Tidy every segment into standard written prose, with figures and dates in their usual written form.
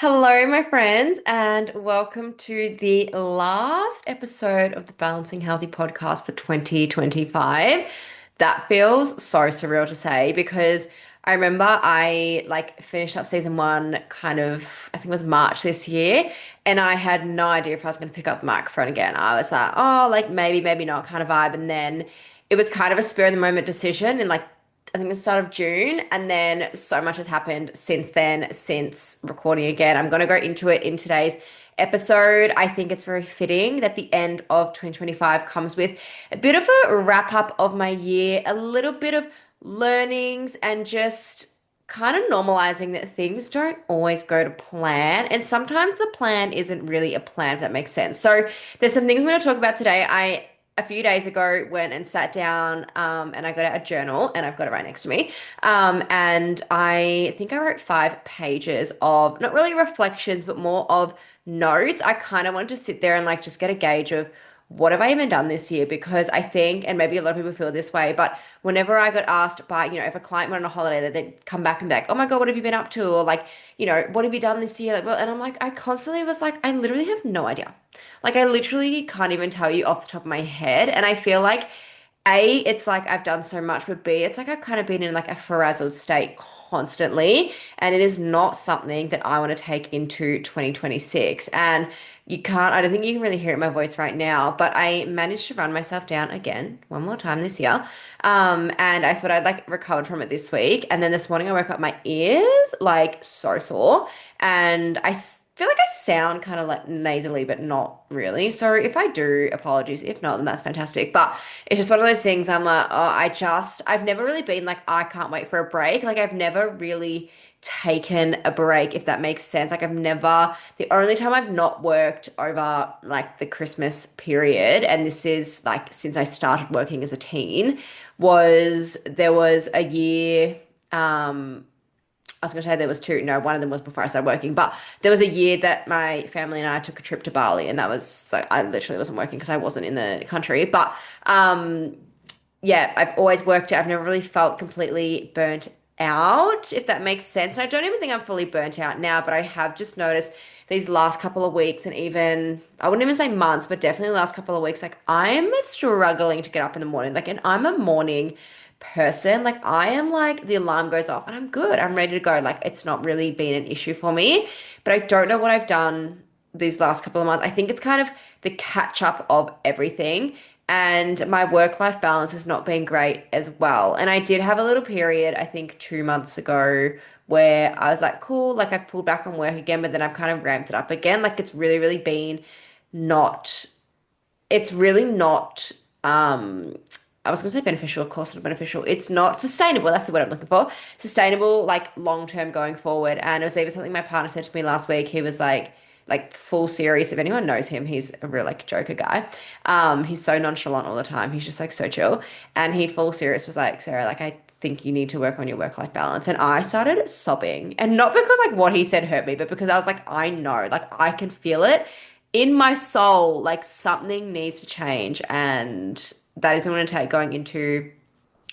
Hello, my friends, and welcome to the last episode of the Balancing Healthy podcast for 2025. That feels so surreal to say because I remember I finished up season one I think it was March this year, and I had no idea if I was going to pick up the microphone again. I was like, oh, like maybe, maybe not kind of vibe. And then it was kind of a spur of the moment decision, and I think it was the start of June, and then so much has happened since then, since recording again. I'm going to go into it in today's episode. I think it's very fitting that the end of 2025 comes with a bit of a wrap up of my year, a little bit of learnings, and just kind of normalizing that things don't always go to plan. And sometimes the plan isn't really a plan, if that makes sense. So there's some things I'm going to talk about today. A few days ago went and sat down and I got out a journal and I've got it right next to me. And I think I wrote 5 pages of not really reflections, but more of notes. I kind of wanted to sit there and just get a gauge of what have I even done this year? Because I think, and maybe a lot of people feel this way, but whenever I got asked by, if a client went on a holiday, they'd come back and be like, oh my God, what have you been up to? Or what have you done this year? And I'm like, I constantly was like, I literally have no idea. Like I literally can't even tell you off the top of my head. And I feel like A, it's like I've done so much, but B, it's like I've kind of been in a frazzled state constantly. And it is not something that I want to take into 2026. And I don't think you can really hear it in my voice right now, but I managed to run myself down again one more time this year. And I thought I'd recovered from it this week. And then this morning I woke up, my ears so sore. And feel like I sound kind of like nasally, but not really. So if I do, apologies. If not, then that's fantastic. But it's just one of those things I'm like, oh, I've never really been like, I can't wait for a break. Like I've never really taken a break, if that makes sense. The only time I've not worked over the Christmas period, and this is since I started working as a teen, there was a year, I was going to say there was two. No, one of them was before I started working. But there was a year that my family and I took a trip to Bali, and that was so I literally wasn't working because I wasn't in the country. But yeah, I've always worked it. I've never really felt completely burnt out, if that makes sense. And I don't even think I'm fully burnt out now, but I have just noticed these last couple of weeks and even I wouldn't even say months, but definitely the last couple of weeks, I'm struggling to get up in the morning. And I'm a morning person. I am the alarm goes off and I'm good. I'm ready to go. It's not really been an issue for me, but I don't know what I've done these last couple of months. I think it's kind of the catch up of everything. And my work-life balance has not been great as well. And I did have a little period, I think 2 months ago, where I was like, cool, I pulled back on work again, but then I've kind of ramped it up again. It's really, really been not, it's really not, I was going to say beneficial, of course not beneficial. It's not sustainable. That's the word I'm looking for. Sustainable, long term going forward. And it was even something my partner said to me last week. He was full serious. If anyone knows him, he's a real joker guy. He's so nonchalant all the time. He's just so chill. And he full serious was like, Sarah, I think you need to work on your work-life balance. And I started sobbing. And not because what he said hurt me, but because I was like, I know, I can feel it in my soul, something needs to change. And that is what I'm going to take going into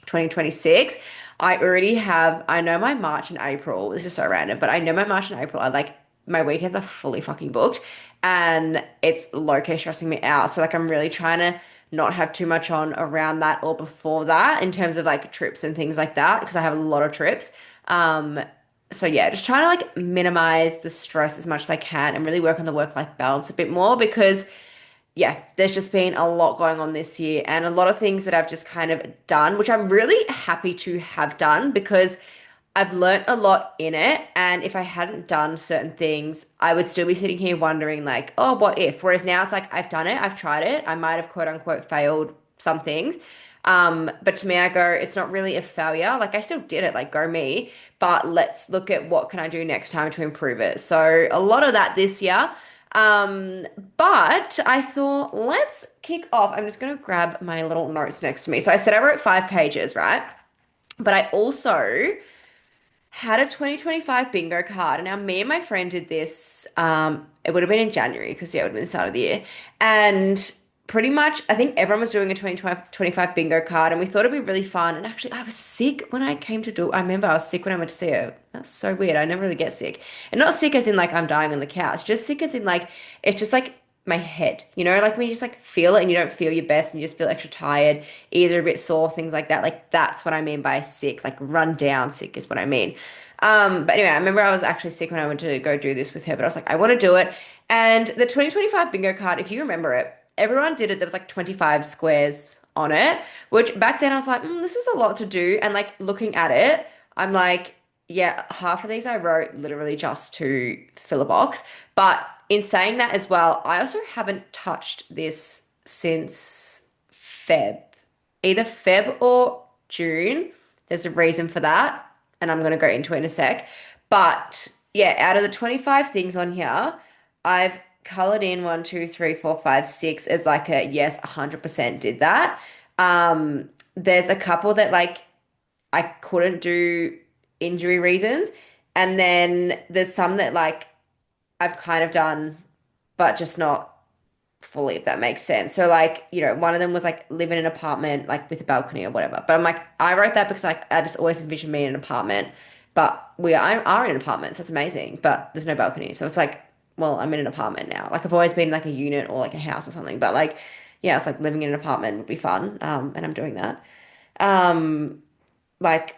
2026. I know my March and April, this is so random, but I know my March and April are my weekends are fully fucking booked and it's low-key stressing me out. So I'm really trying to not have too much on around that or before that in terms of trips and things like that because I have a lot of trips. So yeah, just trying to minimize the stress as much as I can and really work on the work-life balance a bit more because yeah, there's just been a lot going on this year and a lot of things that I've just kind of done, which I'm really happy to have done because I've learnt a lot in it. And if I hadn't done certain things, I would still be sitting here wondering, oh, what if? Whereas now it's I've done it, I've tried it. I might have quote unquote failed some things. But to me, I go, it's not really a failure. I still did it, go me. But let's look at what can I do next time to improve it. So a lot of that this year. But I thought, let's kick off. I'm just going to grab my little notes next to me. So I said I wrote 5 pages, right? But I also had a 2025 bingo card. Now, me and my friend did this. It would have been in January because, yeah, it would have been the start of the year. And pretty much, I think everyone was doing a 2025 bingo card and we thought it'd be really fun. And actually, I was sick when I came to do I remember I was sick when I went to see it. That's so weird. I never really get sick. And not sick as in like I'm dying on the couch, just sick as in like it's just like my head, like when you just like feel it and you don't feel your best and you just feel extra tired, ears are a bit sore, things like that. Like that's what I mean by sick, like run down sick is what I mean. But anyway, I remember I was actually sick when I went to go do this with her, but I was like, I want to do it. And the 2025 bingo card, if you remember it, everyone did it. There was like 25 squares on it, which back then I was like, this is a lot to do. And like looking at it, I'm like, yeah, half of these I wrote literally just to fill a box. But in saying that as well, I also haven't touched this since Feb, either Feb or June. There's a reason for that, and I'm going to go into it in a sec. But yeah, out of the 25 things on here, I've colored in one, two, three, four, five, six as like a yes, 100% did that. There's a couple that like I couldn't do injury reasons, and then there's some that like I've kind of done, but just not fully, if that makes sense. So like, one of them was like live in an apartment, like with a balcony or whatever. But I'm like, I wrote that because like I just always envisioned me in an apartment. But are in an apartment, so it's amazing. But there's no balcony. So it's like, well, I'm in an apartment now. Like I've always been like a unit or like a house or something. But like, yeah, it's like living in an apartment would be fun. And I'm doing that. Um, like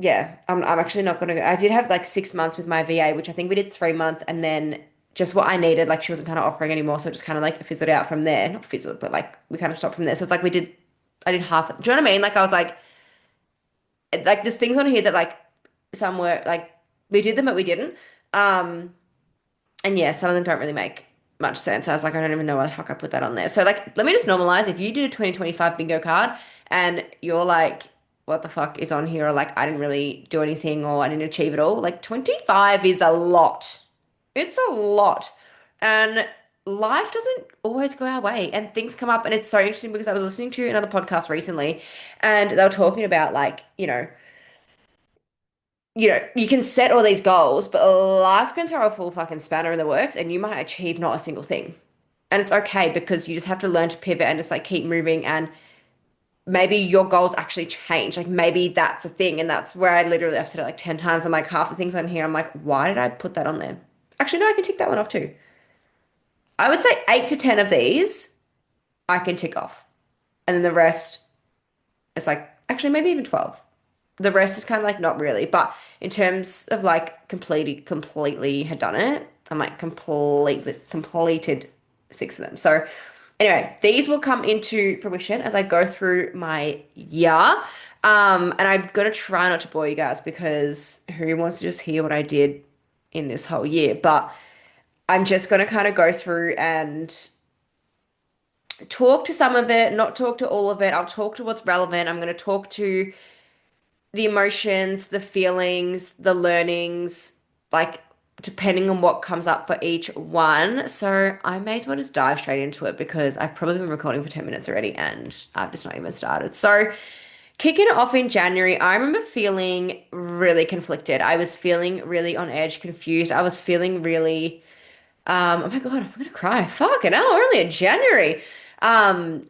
yeah, I'm actually not gonna go. I did have like 6 months with my VA, which I think we did 3 months, and then just what I needed, like she wasn't kind of offering anymore, so it just kind of like fizzled out from there. Not fizzled, but like we kind of stopped from there. So it's like I did half. Do you know what I mean? Like I was like there's things on here that like some were like we did them, but we didn't. Um, and yeah, some of them don't really make much sense. I was like, I don't even know why the fuck I put that on there. So like, let me just normalize. If you did a 2025 bingo card and you're like, what the fuck is on here? Or like, I didn't really do anything or I didn't achieve it all. Like 25 is a lot. It's a lot. And life doesn't always go our way and things come up. And it's so interesting because I was listening to another podcast recently and they were talking about like, you can set all these goals, but life can throw a full fucking spanner in the works and you might achieve not a single thing. And it's okay because you just have to learn to pivot and just like keep moving and maybe your goals actually change. Like maybe that's a thing. And that's where I've said it like 10 times. I'm like half the things on here. I'm like, why did I put that on there? Actually, no, I can tick that one off too. I would say 8 to 10 of these I can tick off. And then the rest is like, actually, maybe even 12. The rest is kind of like not really, but in terms of like completely had done it, I'm like completely completed 6 of them. So anyway, these will come into fruition as I go through my year. And I'm gonna try not to bore you guys because who wants to just hear what I did in this whole year? But I'm just gonna kind of go through and talk to some of it, not talk to all of it. I'll talk to what's relevant. I'm gonna talk to the emotions, the feelings, the learnings, like depending on what comes up for each one. So I may as well just dive straight into it because I've probably been recording for 10 minutes already and I've just not even started. So kicking it off in January, I remember feeling really conflicted. I was feeling really on edge, confused. I was feeling really oh my God, I'm gonna cry. Fucking hell, we're only in January.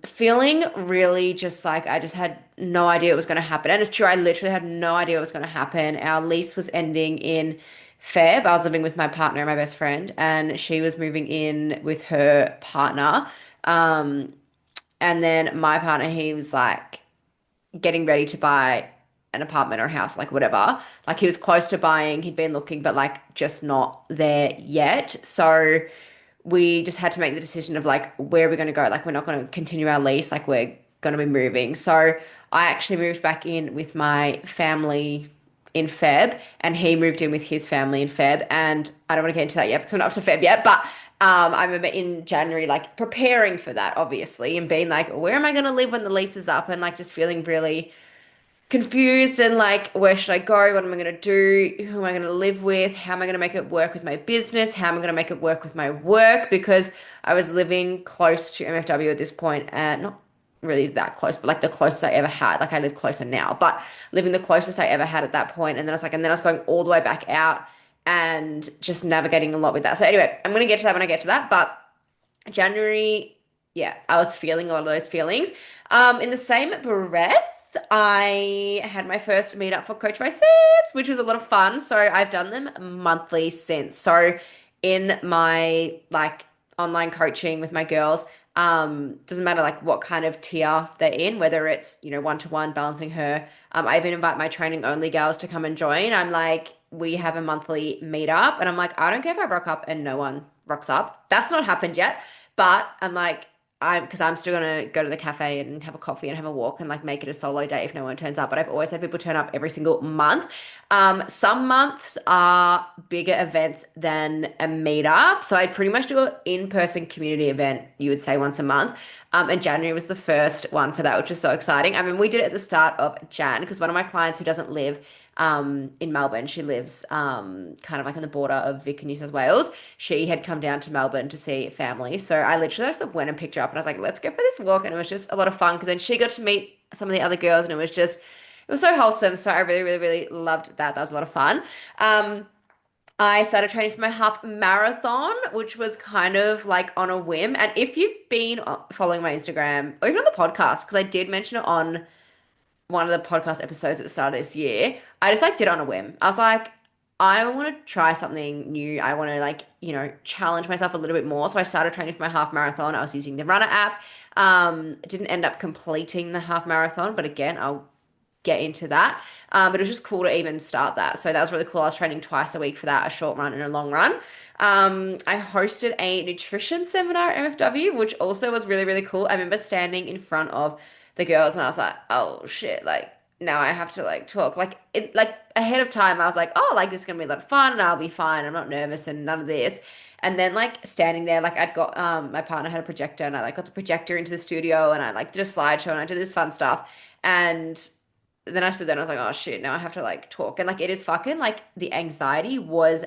Feeling really just like I just had no idea it was gonna happen. And it's true, I literally had no idea what was gonna happen. Our lease was ending in Feb. I was living with my partner, my best friend, and she was moving in with her partner. Um, and then my partner, he was like getting ready to buy an apartment or a house, like whatever. Like he was close to buying, he'd been looking, but like just not there yet. So we just had to make the decision of like, where are we going to go? Like, we're not going to continue our lease, like, we're going to be moving. So I actually moved back in with my family in Feb, and he moved in with his family in Feb. And I don't want to get into that yet because I'm not up to Feb yet, but I remember in January, like preparing for that, obviously, and being like, where am I going to live when the lease is up? And like just feeling really confused and like, where should I go? What am I going to do? Who am I going to live with? How am I going to make it work with my business? How am I going to make it work with my work? Because I was living close to MFW at this point, and not really that close, but like the closest I ever had. Like I live closer now, but living the closest I ever had at that point. And then I was like, and then I was going all the way back out and just navigating a lot with that. So anyway, I'm going to get to that when I get to that. But January Yeah, I was feeling all of those feelings. In the same breath, I had my first meetup for Coach by Six, which was a lot of fun. So I've done them monthly since. So in my like online coaching with my girls, doesn't matter like what kind of tier they're in, whether it's, one-to-one balancing her. I even invite my training only girls to come and join. I'm like, we have a monthly meetup, and I'm like, I don't care if I rock up and no one rocks up. That's not happened yet. But I'm like, because I'm still gonna go to the cafe and have a coffee and have a walk and like make it a solo day if no one turns up. But I've always had people turn up every single month. Some months are bigger events than a meetup, so I pretty much do an in-person community event. You would say once a month. And January was the first one for that, which is so exciting. I mean, we did it at the start of Jan because one of my clients who doesn't live in Melbourne. She lives kind of like on the border of Vic and New South Wales. She had come down to Melbourne to see family. So I literally just went and picked her up and I was like, let's go for this walk. And it was just a lot of fun because then she got to meet some of the other girls and it was so wholesome. So I really, really, really loved that. That was a lot of fun. Um, I started training for my half marathon, which was kind of like on a whim. And if you've been following my Instagram or even on the podcast, because I did mention it on one of the podcast episodes at the start of this year, I just like did it on a whim. I was like, I want to try something new. I want to like, challenge myself a little bit more. So I started training for my half marathon. I was using the Runner app. Didn't end up completing the half marathon, but again, I'll get into that. But it was just cool to even start that. So that was really cool. I was training twice a week for that, a short run and a long run. I hosted a nutrition seminar at MFW, which also was really, really cool. I remember standing in front of the girls and I was like, oh shit, like now I have to like talk. Like ahead of time, I was like, oh, like this is gonna be a lot of fun and I'll be fine. I'm not nervous and none of this. And then like standing there, like I'd got my partner had a projector and I like got the projector into the studio and I like did a slideshow and I did this fun stuff. And then I stood there and I was like, oh shit, now I have to like talk. And like it is fucking like the anxiety was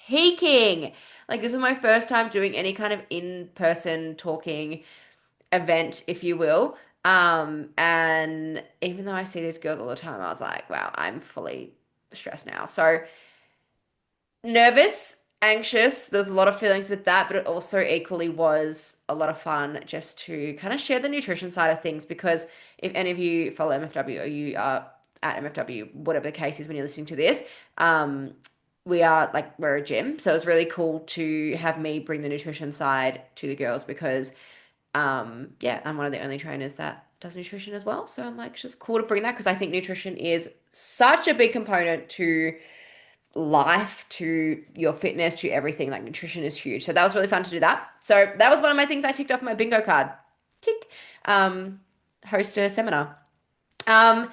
peaking. Like this was my first time doing any kind of in-person talking event, if you will. And even though I see these girls all the time, I was like, wow, I'm fully stressed now. So nervous, anxious. There's a lot of feelings with that, but it also equally was a lot of fun just to kind of share the nutrition side of things. Because if any of you follow MFW or you are at MFW, whatever the case is when you're listening to this, we're a gym. So it was really cool to have me bring the nutrition side to the girls because yeah, I'm one of the only trainers that does nutrition as well. So I'm like, it's just cool to bring that because I think nutrition is such a big component to life, to your fitness, to everything. Like nutrition is huge. So that was really fun to do that. So that was one of my things I ticked off my bingo card. Tick. Um, Host a seminar. Um,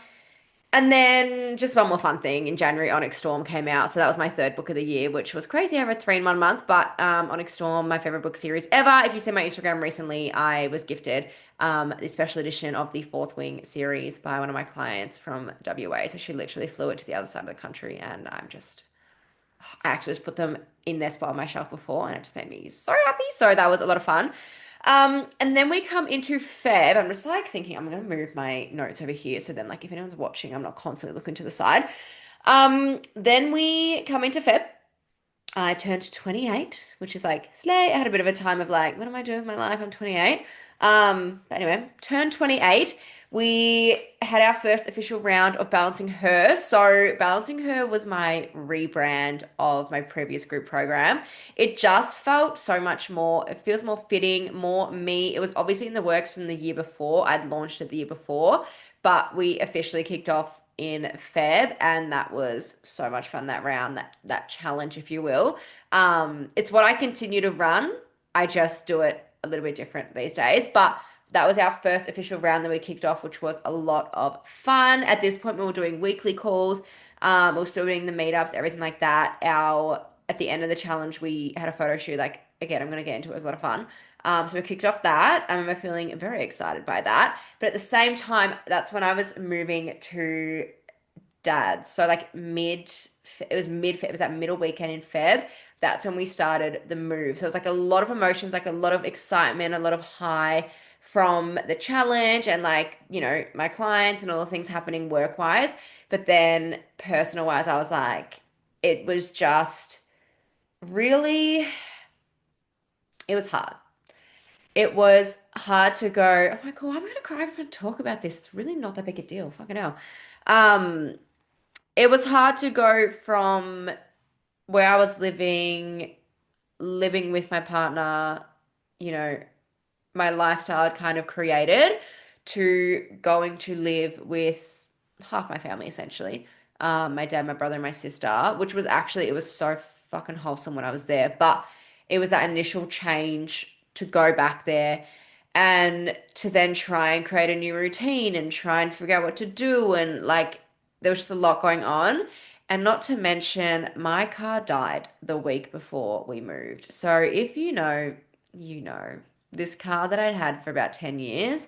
and then just one more fun thing. In January, Onyx Storm came out. So that was my third book of the year, which was crazy. I read three in 1 month. But Onyx Storm, my favorite book series ever. If you see my Instagram recently, I was gifted the special edition of the Fourth Wing series by one of my clients from WA. So she literally flew it to the other side of the country. And I actually just put them in their spot on my shelf before, and it just made me so happy. So that was a lot of fun. And then we come into Feb. I'm just like thinking, I'm gonna move my notes over here so then like if anyone's watching, I'm not constantly looking to the side. Then we come into Feb. I turned 28, which is like slay. I had a bit of a time of like, what am I doing with my life? I'm 28. But anyway, turned 28. We had our first official round of Balancing Her. So Balancing Her was my rebrand of my previous group program. It just felt so much more, it feels more fitting, more me. It was obviously in the works from the year before. I'd launched it the year before, but we officially kicked off in Feb, and that was so much fun that round, that challenge, if you will. It's what I continue to run. I just do it a little bit different these days, but that was our first official round that we kicked off, which was a lot of fun. At this point, we were doing weekly calls. We were still doing the meetups, everything like that. At the end of the challenge, we had a photo shoot. Like again, I'm gonna get into it. It was a lot of fun. So we kicked off that. I remember feeling very excited by that. But at the same time, that's when I was moving to dad's. So like it was that middle weekend in Feb. That's when we started the move. So it was like a lot of emotions, like a lot of excitement, a lot of high from the challenge and like, my clients and all the things happening work-wise. But then personal-wise, I was like, it was just really, it was hard. It was hard to go, oh my God, I'm gonna cry if I talk about this. It's really not that big a deal. Fucking hell. Um, it was hard to go from where I was living with my partner, you know, my lifestyle I'd kind of created to going to live with half my family essentially. My dad, my brother, and my sister, which was actually, it was so fucking wholesome when I was there. But it was that initial change to go back there and to then try and create a new routine and try and figure out what to do. And like, there was just a lot going on. And not to mention, my car died the week before we moved. So if you know, you know this car that I'd had for about 10 years,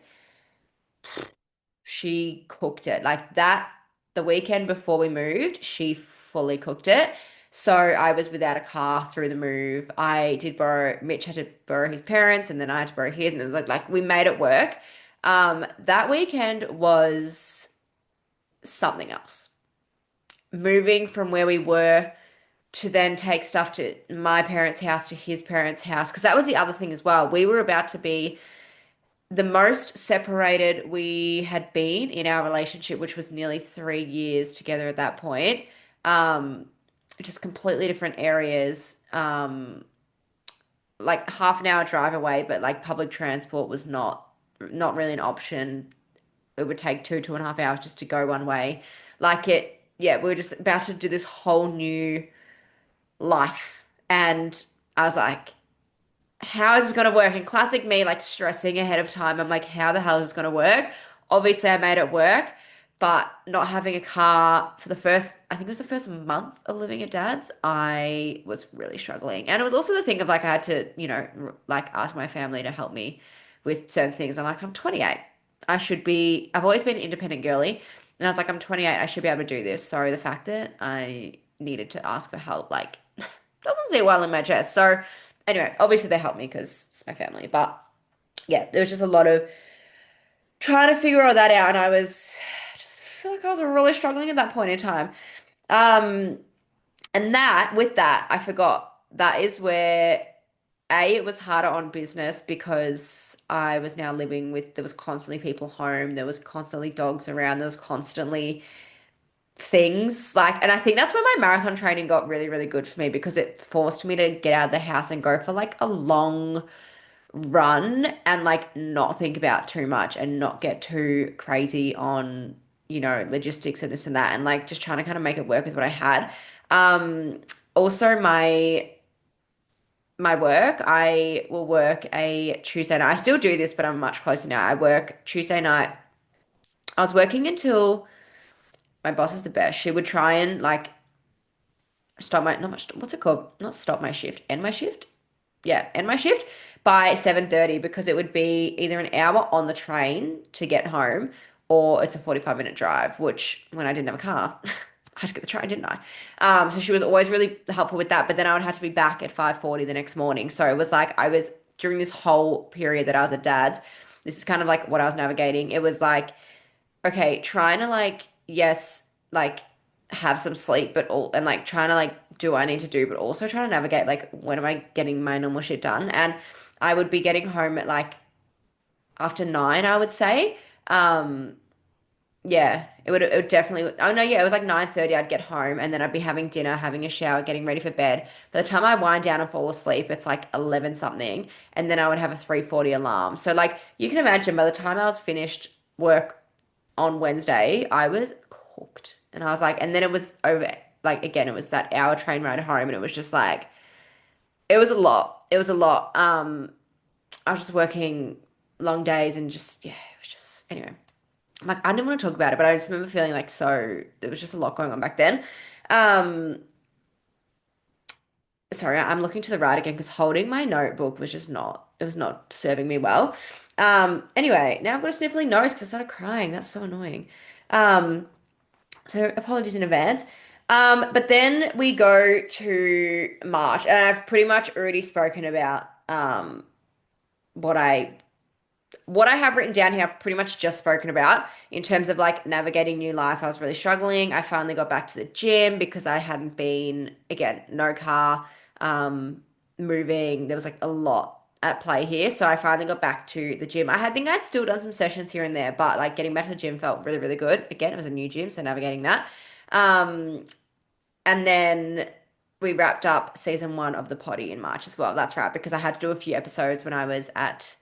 she cooked it. Like that, the weekend before we moved, she fully cooked it. So I was without a car through the move. I did borrow, Mitch had to borrow his parents, and then I had to borrow his, and it was like we made it work. That weekend was something else. Moving from where we were to then take stuff to my parents' house to his parents' house, because that was the other thing as well. We were about to be the most separated we had been in our relationship, which was nearly 3 years together at that point. Um, just completely different areas. Like half an hour drive away, but like public transport was not really an option. It would take 2.5 hours just to go one way. Like it, yeah, we were just about to do this whole new life. And I was like, how is this going to work? And classic me, like stressing ahead of time. I'm like, how the hell is this going to work? Obviously, I made it work, but not having a car for the first, I think it was the first month of living at dad's, I was really struggling. And it was also the thing of like, I had to, like ask my family to help me with certain things. I'm like, I'm 28. I've always been an independent girly. And I was like, I'm 28. I should be able to do this. So the fact that I needed to ask for help, like, doesn't sit well in my chest. So, anyway, obviously they helped me because it's my family. But yeah, there was just a lot of trying to figure all that out. And I was just feel like I was really struggling at that point in time. Um, and with that, I forgot that is where it was harder on business because I was now living with, there was constantly people home, there was constantly dogs around, there was constantly things like, and I think that's where my marathon training got really, really good for me because it forced me to get out of the house and go for like a long run and like not think about too much and not get too crazy on, logistics and this and that and like just trying to kind of make it work with what I had. Um, Also my work, I will work a Tuesday night. I still do this, but I'm much closer now. I work Tuesday night. I was working until my boss is the best. She would try and like stop my, not much, what's it called? Not stop my shift, end my shift. Yeah, end my shift by 7:30 because it would be either an hour on the train to get home or it's a 45-minute drive, which when I didn't have a car, I had to get the train, didn't I? So she was always really helpful with that, but then I would have to be back at 5:40 the next morning. So it was like I was during this whole period that I was at dad's, this is kind of like what I was navigating. It was like okay, trying to like, yes, like have some sleep, but all and like trying to like do what I need to do, but also trying to navigate like when am I getting my normal shit done? And I would be getting home at like after 9, I would say. Um, yeah, it would definitely oh no, yeah, it was like 9:30 I'd get home and then I'd be having dinner, having a shower, getting ready for bed. By the time I wind down and fall asleep, it's like 11 something, and then I would have a 3:40 alarm. So like you can imagine by the time I was finished work on Wednesday, I was cooked. And I was like, and then it was over, like, again, it was that hour train ride home, and it was just like, it was a lot. It was a lot. I was just working long days and just, yeah, it was just, anyway. I'm like, I didn't want to talk about it, but I just remember feeling like so, there was just a lot going on back then. Um, Sorry, I'm looking to the right again because holding my notebook was just not, it was not serving me well. Anyway, now I've got a sniffling nose because I started crying. That's so annoying. Um, So apologies in advance. But then we go to March, and I've pretty much already spoken about what I what I have written down here. I've pretty much just spoken about in terms of like navigating new life. I was really struggling. I finally got back to the gym because I hadn't been, again, no car, moving. There was like a lot. at play here. So I finally got back to the gym. Think I'd still done some sessions here and there, but like getting back to the gym felt really, really good. Again, it was a new gym, so navigating that. Um, and then we wrapped up season one of the potty in March as well. That's right, because I had to do a few episodes when I was at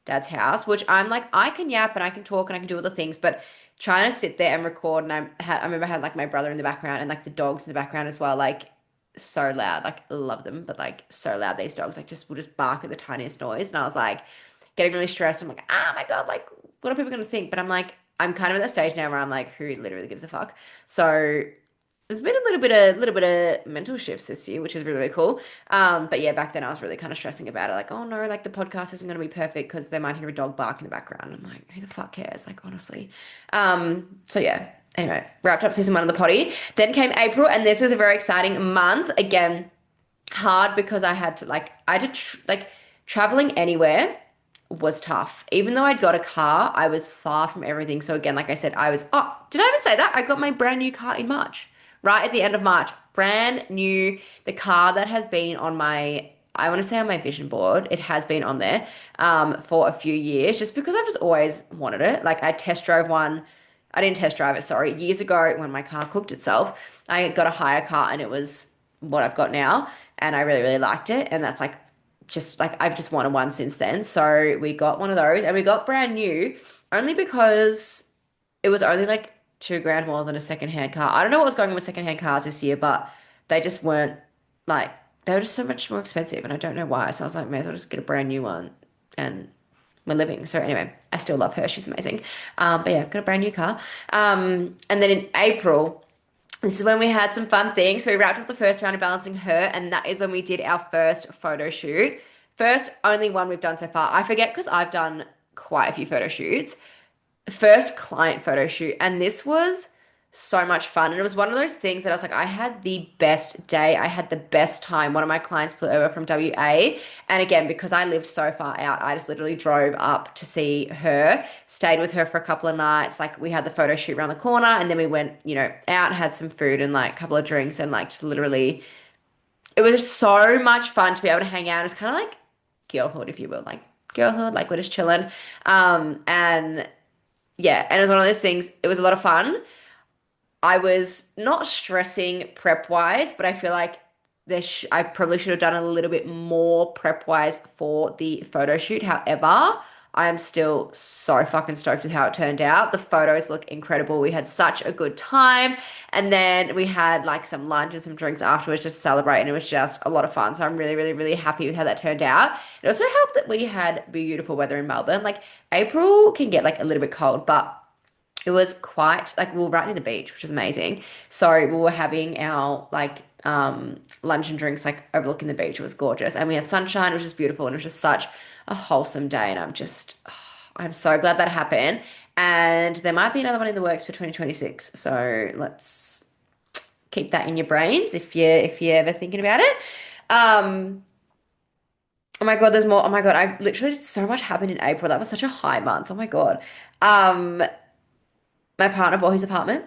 Dad's house, which I'm like, I can yap and I can talk and I can do other things, but trying to sit there and record, and I remember I had like my brother in the background and like the dogs in the background as well, like so loud, like love them, but like so loud, these dogs like just will just bark at the tiniest noise, and I was like getting really stressed. I'm like, oh my God, like what are people gonna think? But I'm like, I'm kind of at that stage now where I'm like, who literally gives a fuck? So there's been a little bit of mental shifts this year, which is really, really cool. But yeah, back then I was really kind of stressing about it, like, oh no, like the podcast isn't going to be perfect because they might hear a dog bark in the background. I'm like, who the fuck cares? Like, honestly. So yeah. Anyway, wrapped up season one of the potty. Then came April, and this is a very exciting month. Again, hard because I had to like traveling anywhere was tough. Even though I'd got a car, I was far from everything. So again, like I said, oh, did I even say that? I got my brand new car in March, right at the end of March. Brand new, the car that has been on I want to say on my vision board. It has been on there for a few years just because I've just always wanted it. Like I test drove one. I didn't test drive it, sorry. Years ago when my car cooked itself, I got a hire car and it was what I've got now. And I really, really liked it. And that's like just like I've just wanted one since then. So we got one of those and we got brand new only because it was only like 2 grand more than a secondhand car. I don't know what was going on with secondhand cars this year, but they just weren't like they were just so much more expensive and I don't know why. So I was like, may as well just get a brand new one and we're living. So anyway, I still love her. She's amazing. But yeah, got a brand new car. And then in April, this is when we had some fun things. So we wrapped up the first round of balancing her, and that is when we did our first photo shoot. First, only one we've done so far. I forget because I've done quite a few photo shoots. First client photo shoot, and this was so much fun. And it was one of those things that I was like, I had the best day. I had the best time. One of my clients flew over from WA. And again, because I lived so far out, I just literally drove up to see her, stayed with her for a couple of nights. Like we had the photo shoot around the corner and then we went, out and had some food and like a couple of drinks and like just literally, it was just so much fun to be able to hang out. It's kind of like girlhood, if you will, like girlhood, like we're just chilling. And yeah, and it was one of those things, it was a lot of fun. I was not stressing prep wise, but I feel like I probably should have done a little bit more prep wise for the photo shoot. However, I am still so fucking stoked with how it turned out. The photos look incredible. We had such a good time. And then we had like some lunch and some drinks afterwards just to celebrate. And it was just a lot of fun. So I'm really, really, really happy with how that turned out. It also helped that we had beautiful weather in Melbourne. Like April can get like a little bit cold, but it was quite like we were right near the beach, which was amazing. So we were having our like lunch and drinks like overlooking the beach. It was gorgeous. And we had sunshine, which was beautiful, and it was just such a wholesome day. And I'm so glad that happened. And there might be another one in the works for 2026. So let's keep that in your brains if you're ever thinking about it. Um Oh my God, there's more. Oh my God, I literally so much happened in April. That was such a high month. Oh my God. Um, my partner bought his apartment.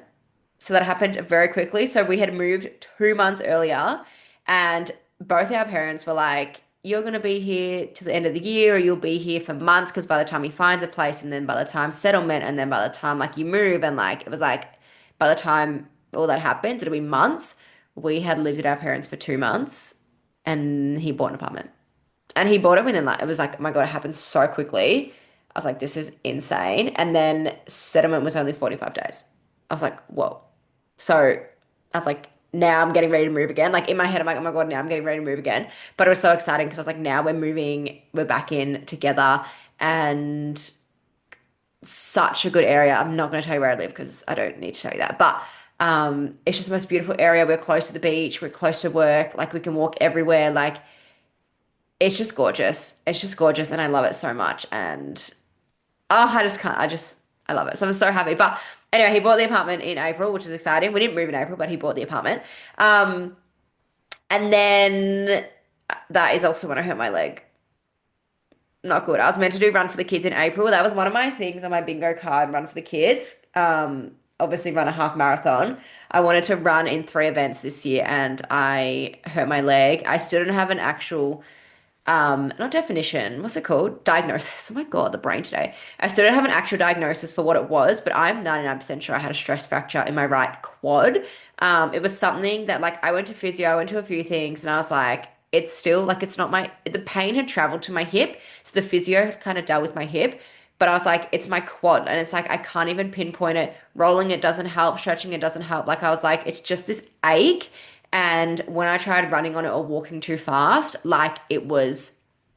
So that happened very quickly. So we had moved 2 months earlier, and both our parents were like, you're going to be here to the end of the year, or you'll be here for months because by the time he finds a place, and then by the time settlement, and then by the time like you move, and like it was like by the time all that happens, it'll be months. We had lived at our parents for 2 months, and he bought an apartment. And he bought it within like, it was like, oh my God, it happened so quickly. I was like, this is insane. And then settlement was only 45 days. I was like, whoa. So I was like, now I'm getting ready to move again. Like in my head, I'm like, oh my God, now I'm getting ready to move again. But it was so exciting because I was like, now we're moving, we're back in together and such a good area. I'm not going to tell you where I live because I don't need to tell you that. But it's just the most beautiful area. We're close to the beach. We're close to work. Like we can walk everywhere. Like it's just gorgeous. It's just gorgeous. And I love it so much. And oh, I just can't. I love it. So I'm so happy. But anyway, he bought the apartment in April, which is exciting. We didn't move in April, but he bought the apartment. Um, and then that is also when I hurt my leg. Not good. I was meant to do run for the kids in April. That was one of my things on my bingo card, run for the kids. Obviously run a half marathon. I wanted to run in 3 events this year and I hurt my leg. I still don't have an actual not definition, what's it called? Diagnosis. Oh my God, the brain today. I still don't have an actual diagnosis for what it was, but I'm 99% sure I had a stress fracture in my right quad. It was something that like I went to physio, I went to a few things, and I was like, it's still like it's not my the pain had traveled to my hip. So the physio had kind of dealt with my hip. But I was like, it's my quad. And it's like I can't even pinpoint it. Rolling it doesn't help, stretching it doesn't help. Like I was like, it's just this ache. And when I tried running on it or walking too fast, like it was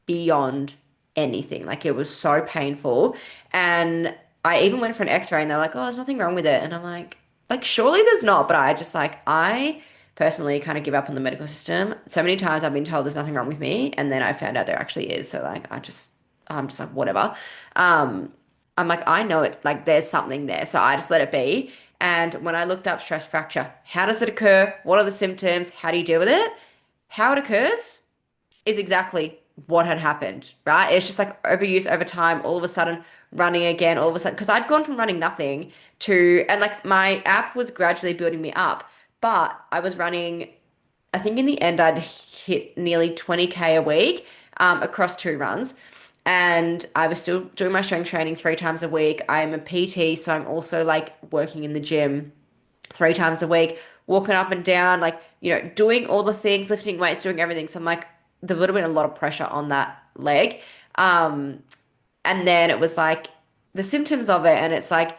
beyond anything. Like it was so painful. And I even went for an x-ray and they're like, oh, there's nothing wrong with it. And I'm like, surely there's not. But I just like, I personally kind of give up on the medical system. So many times I've been told there's nothing wrong with me. And then I found out there actually is. So like, I'm just like, whatever. Um, I'm like, I know it, like there's something there. So I just let it be. And when I looked up stress fracture, how does it occur? What are the symptoms? How do you deal with it? How it occurs is exactly what had happened, right? It's just like overuse over time, all of a sudden running again, all of a sudden, because I'd gone from running nothing to, and like my app was gradually building me up, but I was running, I think in the end, I'd hit nearly 20K a week across 2 runs. And I was still doing my strength training 3 times a week. I'm a PT, so I'm also like working in the gym 3 times a week, walking up and down, like, doing all the things, lifting weights, doing everything. So I'm like, there would have been a lot of pressure on that leg. Um, and then it was like the symptoms of it, and it's like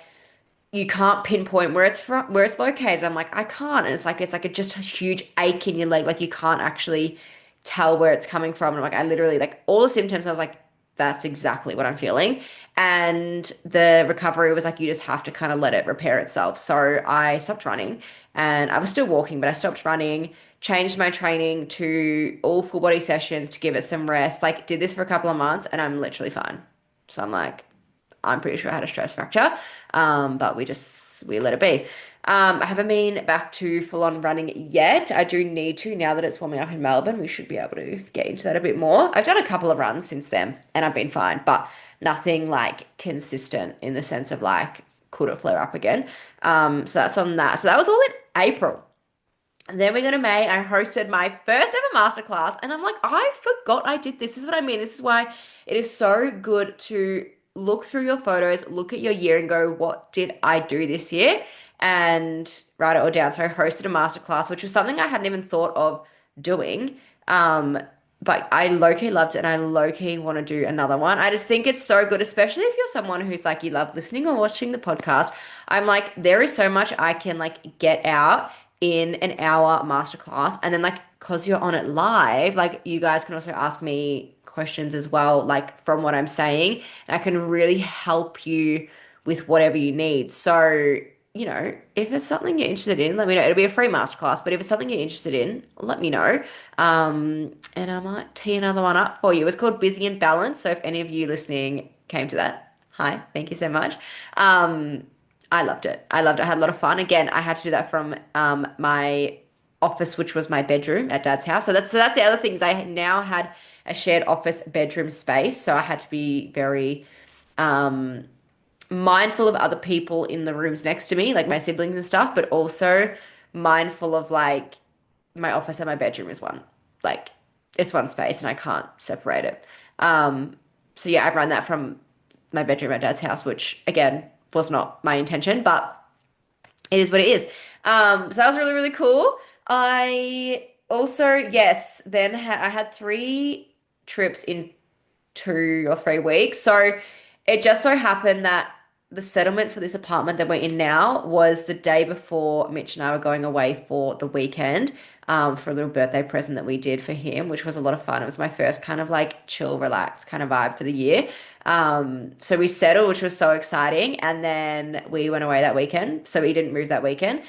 you can't pinpoint where it's from, where it's located. I'm like, I can't. And it's like just a huge ache in your leg. Like you can't actually tell where it's coming from. And I'm like, I literally like all the symptoms, I was like, that's exactly what I'm feeling. And the recovery was like, you just have to kind of let it repair itself. So I stopped running and I was still walking, but I stopped running, changed my training to all full body sessions to give it some rest. Like did this for a couple of months and I'm literally fine. So I'm like, I'm pretty sure I had a stress fracture, but we let it be. I haven't been back to full on running yet. I do need to now that it's warming up in Melbourne. We should be able to get into that a bit more. I've done a couple of runs since then, and I've been fine, but nothing like consistent in the sense of like could it flare up again. So that's on that. So that was all in April. And then we go to May. I hosted my first ever masterclass, and I'm like, I forgot I did this. This is what I mean. This is why it is so good to look through your photos, look at your year, and go, what did I do this year? And write it all down. So I hosted a masterclass, which was something I hadn't even thought of doing. But I low-key loved it, and I low-key want to do another one. I just think it's so good, especially if you're someone who's like, you love listening or watching the podcast. I'm like, there is so much I can like get out in an hour masterclass. And then like, cause you're on it live, like you guys can also ask me questions as well, like from what I'm saying, and I can really help you with whatever you need. So, if it's something you're interested in, let me know. It'll be a free masterclass, but if it's something you're interested in, let me know. And I might tee another one up for you. It's called Busy and Balanced. So if any of you listening came to that, hi, thank you so much. I loved it. I loved it. I had a lot of fun. Again, I had to do that from my office, which was my bedroom at Dad's house. So that's the other things. I now had a shared office bedroom space, so I had to be very mindful of other people in the rooms next to me, like my siblings and stuff, but also mindful of like my office and my bedroom is one. Like it's one space and I can't separate it. So yeah, I run that from my bedroom at Dad's house, which again was not my intention, but it is what it is. So that was really, really cool. I also, yes, then I had 3 trips in 2 or 3 weeks. So it just so happened that the settlement for this apartment that we're in now was the day before Mitch and I were going away for the weekend, for a little birthday present that we did for him, which was a lot of fun. It was my first kind of like chill, relaxed kind of vibe for the year. So we settled, which was so exciting. And then we went away that weekend. So we didn't move that weekend.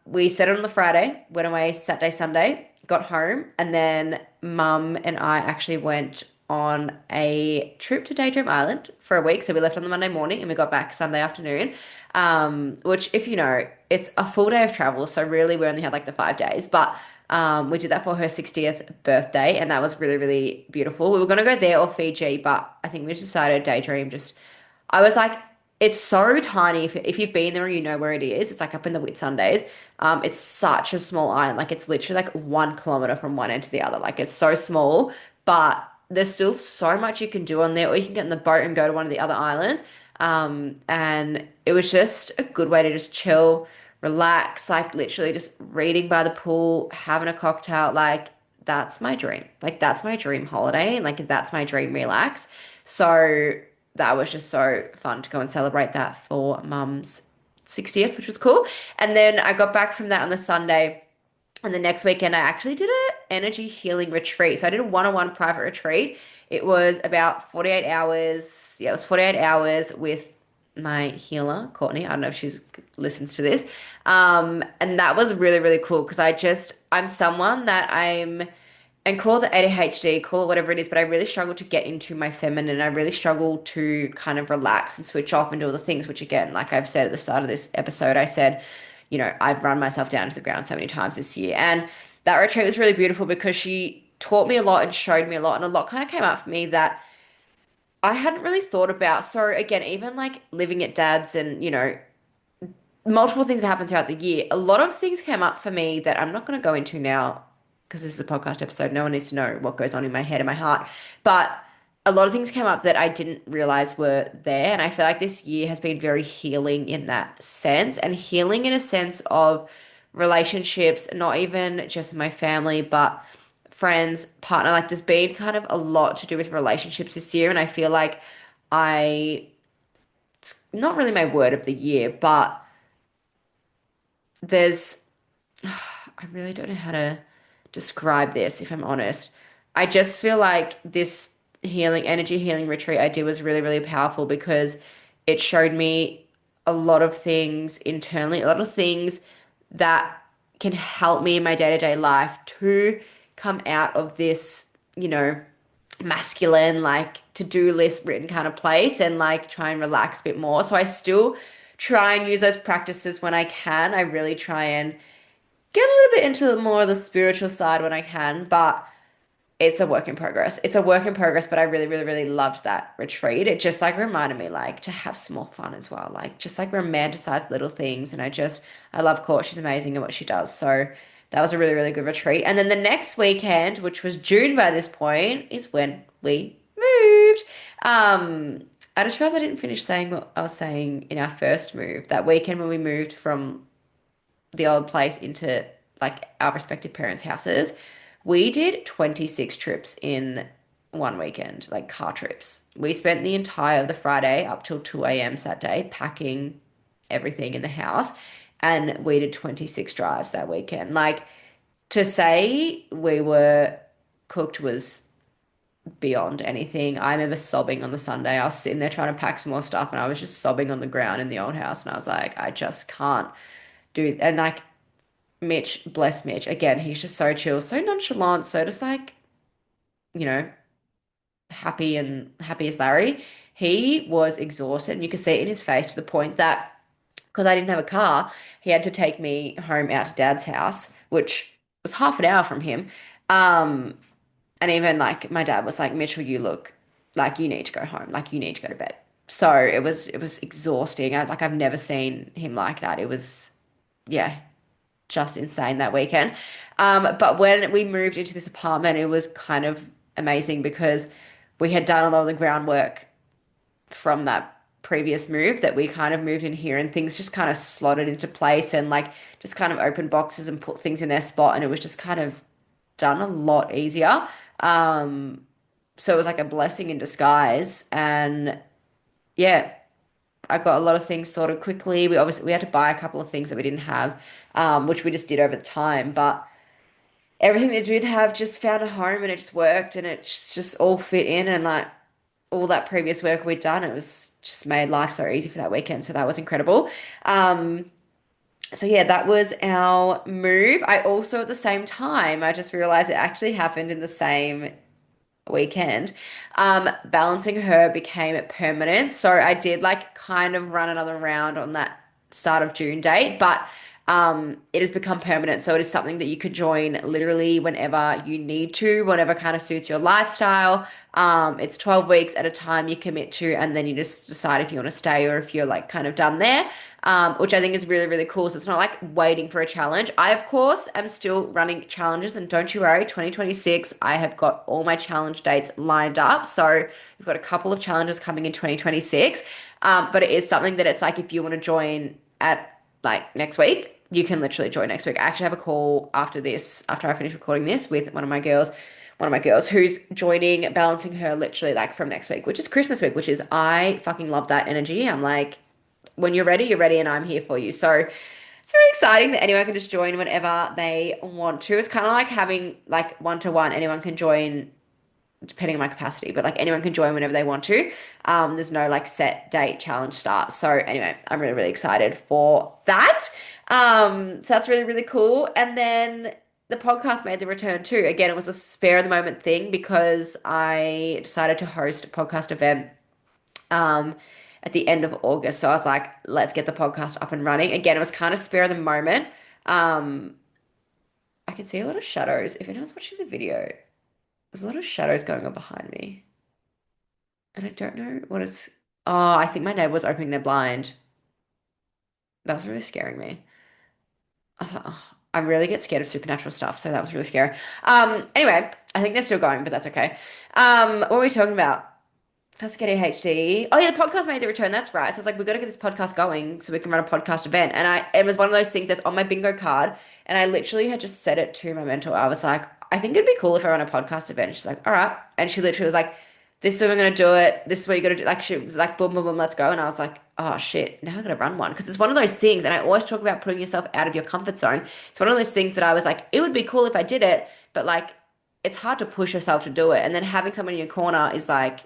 We settled on the Friday, went away Saturday, Sunday, got home, and then Mum and I actually went on a trip to Daydream Island for a week. So we left on the Monday morning and we got back Sunday afternoon. Which if you know, it's a full day of travel. So really we only had like the 5 days, but we did that for her 60th birthday and that was really, really beautiful. We were going to go there or Fiji, but I think we just decided Daydream I was like, it's so tiny. If you've been there or you know where it is, it's like up in the Whitsundays. It's such a small island. Like it's literally like 1 kilometer from one end to the other. Like it's so small, but there's still so much you can do on there, or you can get in the boat and go to one of the other islands. And it was just a good way to just chill, relax, like literally just reading by the pool, having a cocktail. Like that's my dream. Like that's my dream holiday. Like that's my dream relax. So that was just so fun to go and celebrate that for mum's 60th, which was cool. And then I got back from that on the Sunday. And the next weekend, I actually did a energy healing retreat. So I did a one-on-one private retreat. It was about 48 hours. Yeah, it was 48 hours with my healer, Courtney. I don't know if she's listens to this. And that was really, really cool because I'm someone that and call it the ADHD, call it whatever it is, but I really struggle to get into my feminine. I really struggle to kind of relax and switch off and do all the things, which again, like I've said at the start of this episode, I said, I've run myself down to the ground so many times this year. And that retreat was really beautiful because she taught me a lot and showed me a lot, and a lot kind of came out for me that I hadn't really thought about. So again, even like living at dad's and, multiple things that happened throughout the year. A lot of things came up for me that I'm not going to go into now because this is a podcast episode. No one needs to know what goes on in my head and my heart. But a lot of things came up that I didn't realize were there. And I feel like this year has been very healing in that sense, and healing in a sense of relationships, not even just my family, but friends, partner. Like there's been kind of a lot to do with relationships this year. And I feel like it's not really my word of the year, but there's I really don't know how to describe this, if I'm honest. I just feel like this energy healing retreat I did was really, really powerful because it showed me a lot of things internally, a lot of things that can help me in my day-to-day life to come out of this, masculine, like to-do list written kind of place and like try and relax a bit more. So I still try and use those practices when I can. I really try and get a little bit into more of the spiritual side when I can, but it's a work in progress. It's a work in progress, but I really, really, really loved that retreat. It just like reminded me like to have some more fun as well, like just like romanticize little things. And I love Court. She's amazing at what she does. So that was a really, really good retreat. And then the next weekend, which was June by this point, is when we moved. I just realized I didn't finish saying what I was saying in our first move. That weekend when we moved from the old place into like our respective parents' houses, we did 26 trips in one weekend, like car trips. We spent the entire of the Friday up till 2 a.m. Saturday packing everything in the house, and we did 26 drives that weekend. Like to say we were cooked was beyond anything. I remember sobbing on the Sunday. I was sitting there trying to pack some more stuff and I was just sobbing on the ground in the old house and I was like, I just can't do. And like Mitch, bless Mitch, again, he's just so chill, so nonchalant, so just like, you know, happy as Larry. He was exhausted and you could see it in his face to the point that because I didn't have a car, he had to take me home out to Dad's house, which was half an hour from him. Um, and even like my dad was like, Mitchell, you look like you need to go home, like you need to go to bed. So it was exhausting. I've never seen him like that. It was yeah, just insane that weekend. But when we moved into this apartment, it was kind of amazing because we had done a lot of the groundwork from that previous move that we kind of moved in here and things just kind of slotted into place and like just kind of opened boxes and put things in their spot and it was just kind of done a lot easier. Um, so it was like a blessing in disguise and yeah, I got a lot of things sorted quickly. We had to buy a couple of things that we didn't have, which we just did over time. But everything that we did have just found a home and it just worked and it just all fit in and like all that previous work we'd done, it was just made life so easy for that weekend. So that was incredible. So yeah, that was our move. I also at the same time, I just realized it actually happened in the same weekend. Balancing her became permanent. So I did like kind of run another round on that start of June date, but it has become permanent. So it is something that you could join literally whenever you need to, whatever kind of suits your lifestyle. It's 12 weeks at a time you commit to, and then you just decide if you want to stay or if you're like kind of done there, which I think is really, really cool. So it's not like waiting for a challenge. I, of course, am still running challenges, and don't you worry, 2026, I have got all my challenge dates lined up. So we've got a couple of challenges coming in 2026. But it is something that it's like if you want to join at like next week, you can literally join next week. I actually have a call after this, after I finish recording this with one of my girls who's joining, balancing her literally like from next week, which is Christmas week, which is I fucking love that energy. I'm like, when you're ready, and I'm here for you. So it's very exciting that anyone can just join whenever they want to. It's kind of like having like one-to-one. Anyone can join depending on my capacity, but like anyone can join whenever they want to. There's no like set date challenge start. So anyway, I'm really, really excited for that. So that's really, really cool. And then the podcast made the return too. Again, it was a spare of the moment thing because I decided to host a podcast event um at the end of August. So I was like, let's get the podcast up and running. Again, it was kind of spare of the moment. Um, I can see a lot of shadows. If anyone's watching the video, there's a lot of shadows going on behind me. And I don't know what it's. Oh, I think my neighbor was opening their blind. That was really scaring me. I thought, oh, I really get scared of supernatural stuff, so that was really scary. Anyway, I think they're still going, but that's okay. What were we talking about? Let's get ADHD. Oh yeah, the podcast made the return. That's right. So it's like we've got to get this podcast going so we can run a podcast event. And it was one of those things that's on my bingo card. And I literally had just said it to my mentor. I was like, I think it'd be cool if I run a podcast event. She's like, all right. And she literally was like, this is when we're gonna do it. This is what you gotta do. Like she was like, boom, boom, boom, let's go. And I was like, oh shit, now I gotta run one. Because it's one of those things, and I always talk about putting yourself out of your comfort zone. It's one of those things that I was like, it would be cool if I did it, but like it's hard to push yourself to do it. And then having someone in your corner is like,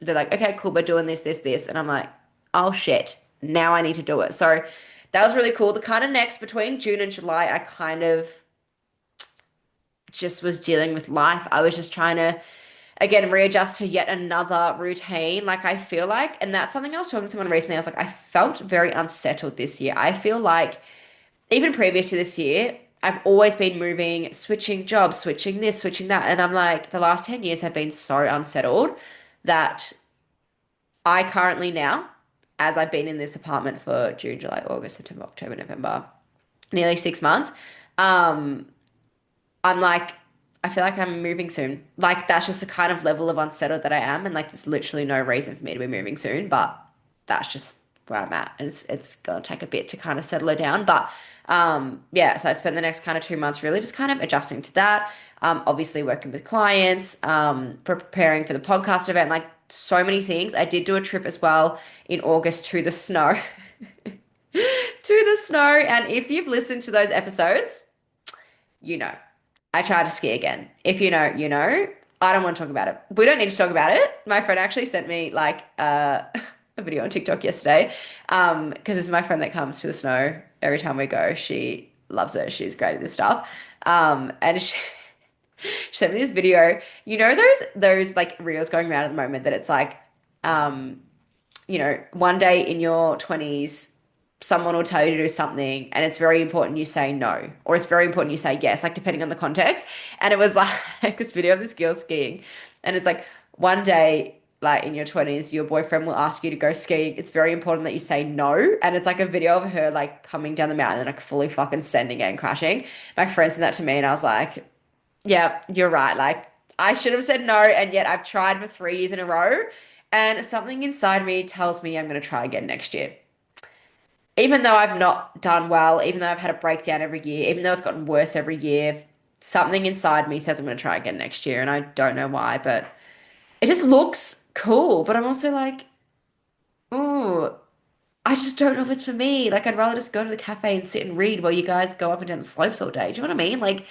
they're like, okay, cool, we're doing this, this, this. And I'm like, oh shit, now I need to do it. So that was really cool. The kind of next between June and July, I kind of just was dealing with life. I was just trying to, again, readjust to yet another routine. Like I feel like, and that's something I was talking to someone recently. I was like, I felt very unsettled this year. I feel like even previous to this year, I've always been moving, switching jobs, switching this, switching that. And I'm like, the last 10 years have been so unsettled that I currently now, as I've been in this apartment for June, July, August, September, October, November, nearly 6 months, um, I'm like, I feel like I'm moving soon. Like that's just the kind of level of unsettled that I am, and like there's literally no reason for me to be moving soon, but that's just where I'm at, and it's gonna take a bit to kind of settle it down. But yeah, so I spent the next kind of 2 months really just kind of adjusting to that. Obviously working with clients, preparing for the podcast event, like so many things. I did do a trip as well in August to the snow, to the snow, and if you've listened to those episodes, you know. I tried to ski again. If you know, you know. I don't want to talk about it. We don't need to talk about it. My friend actually sent me like a video on TikTok yesterday. Because it's my friend that comes to the snow every time we go. She loves it. She's great at this stuff. And she sent me this video. You know those like reels going around at the moment that it's like um one day in your 20s, someone will tell you to do something and it's very important you say no, or it's very important you say yes, like depending on the context. And it was like this video of this girl skiing, and it's like one day, like in your 20s, your boyfriend will ask you to go skiing. It's very important that you say no. And it's like a video of her like coming down the mountain and like fully fucking sending it and crashing. My friend sent that to me and I was like, yeah, you're right. Like, I should have said no, and yet I've tried for 3 years in a row, and something inside me tells me I'm going to try again next year. Even though I've not done well, even though I've had a breakdown every year, even though it's gotten worse every year, something inside me says I'm going to try again next year, and I don't know why, but it just looks cool. But I'm also like, ooh, I just don't know if it's for me. Like, I'd rather just go to the cafe and sit and read while you guys go up and down the slopes all day. Do you know what I mean? Like,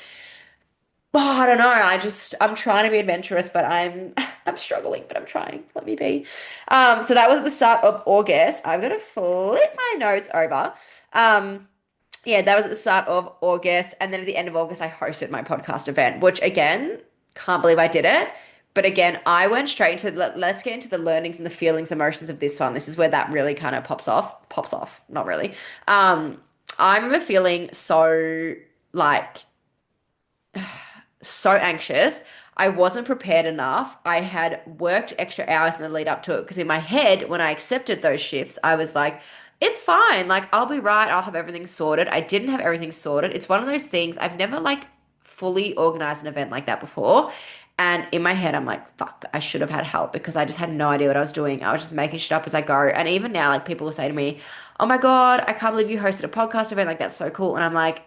oh, I don't know. I'm trying to be adventurous, but I'm I'm struggling, but I'm trying. Let me be. So that was at the start of August. I'm gonna flip my notes over. Um, yeah, that was at the start of August, and then at the end of August, I hosted my podcast event, which again, can't believe I did it. But again, I went straight into let's get into the learnings and the feelings, emotions of this one. This is where that really kind of pops off. Pops off, not really. Um, I remember feeling so like so anxious. I wasn't prepared enough. I had worked extra hours in the lead up to it because in my head, when I accepted those shifts, I was like, it's fine. Like, I'll be right. I'll have everything sorted. I didn't have everything sorted. It's one of those things I've never like fully organized an event like that before. And in my head, I'm like, fuck, I should have had help because I just had no idea what I was doing. I was just making shit up as I go. And even now, like, people will say to me, oh my God, I can't believe you hosted a podcast event. Like, that's so cool. And I'm like,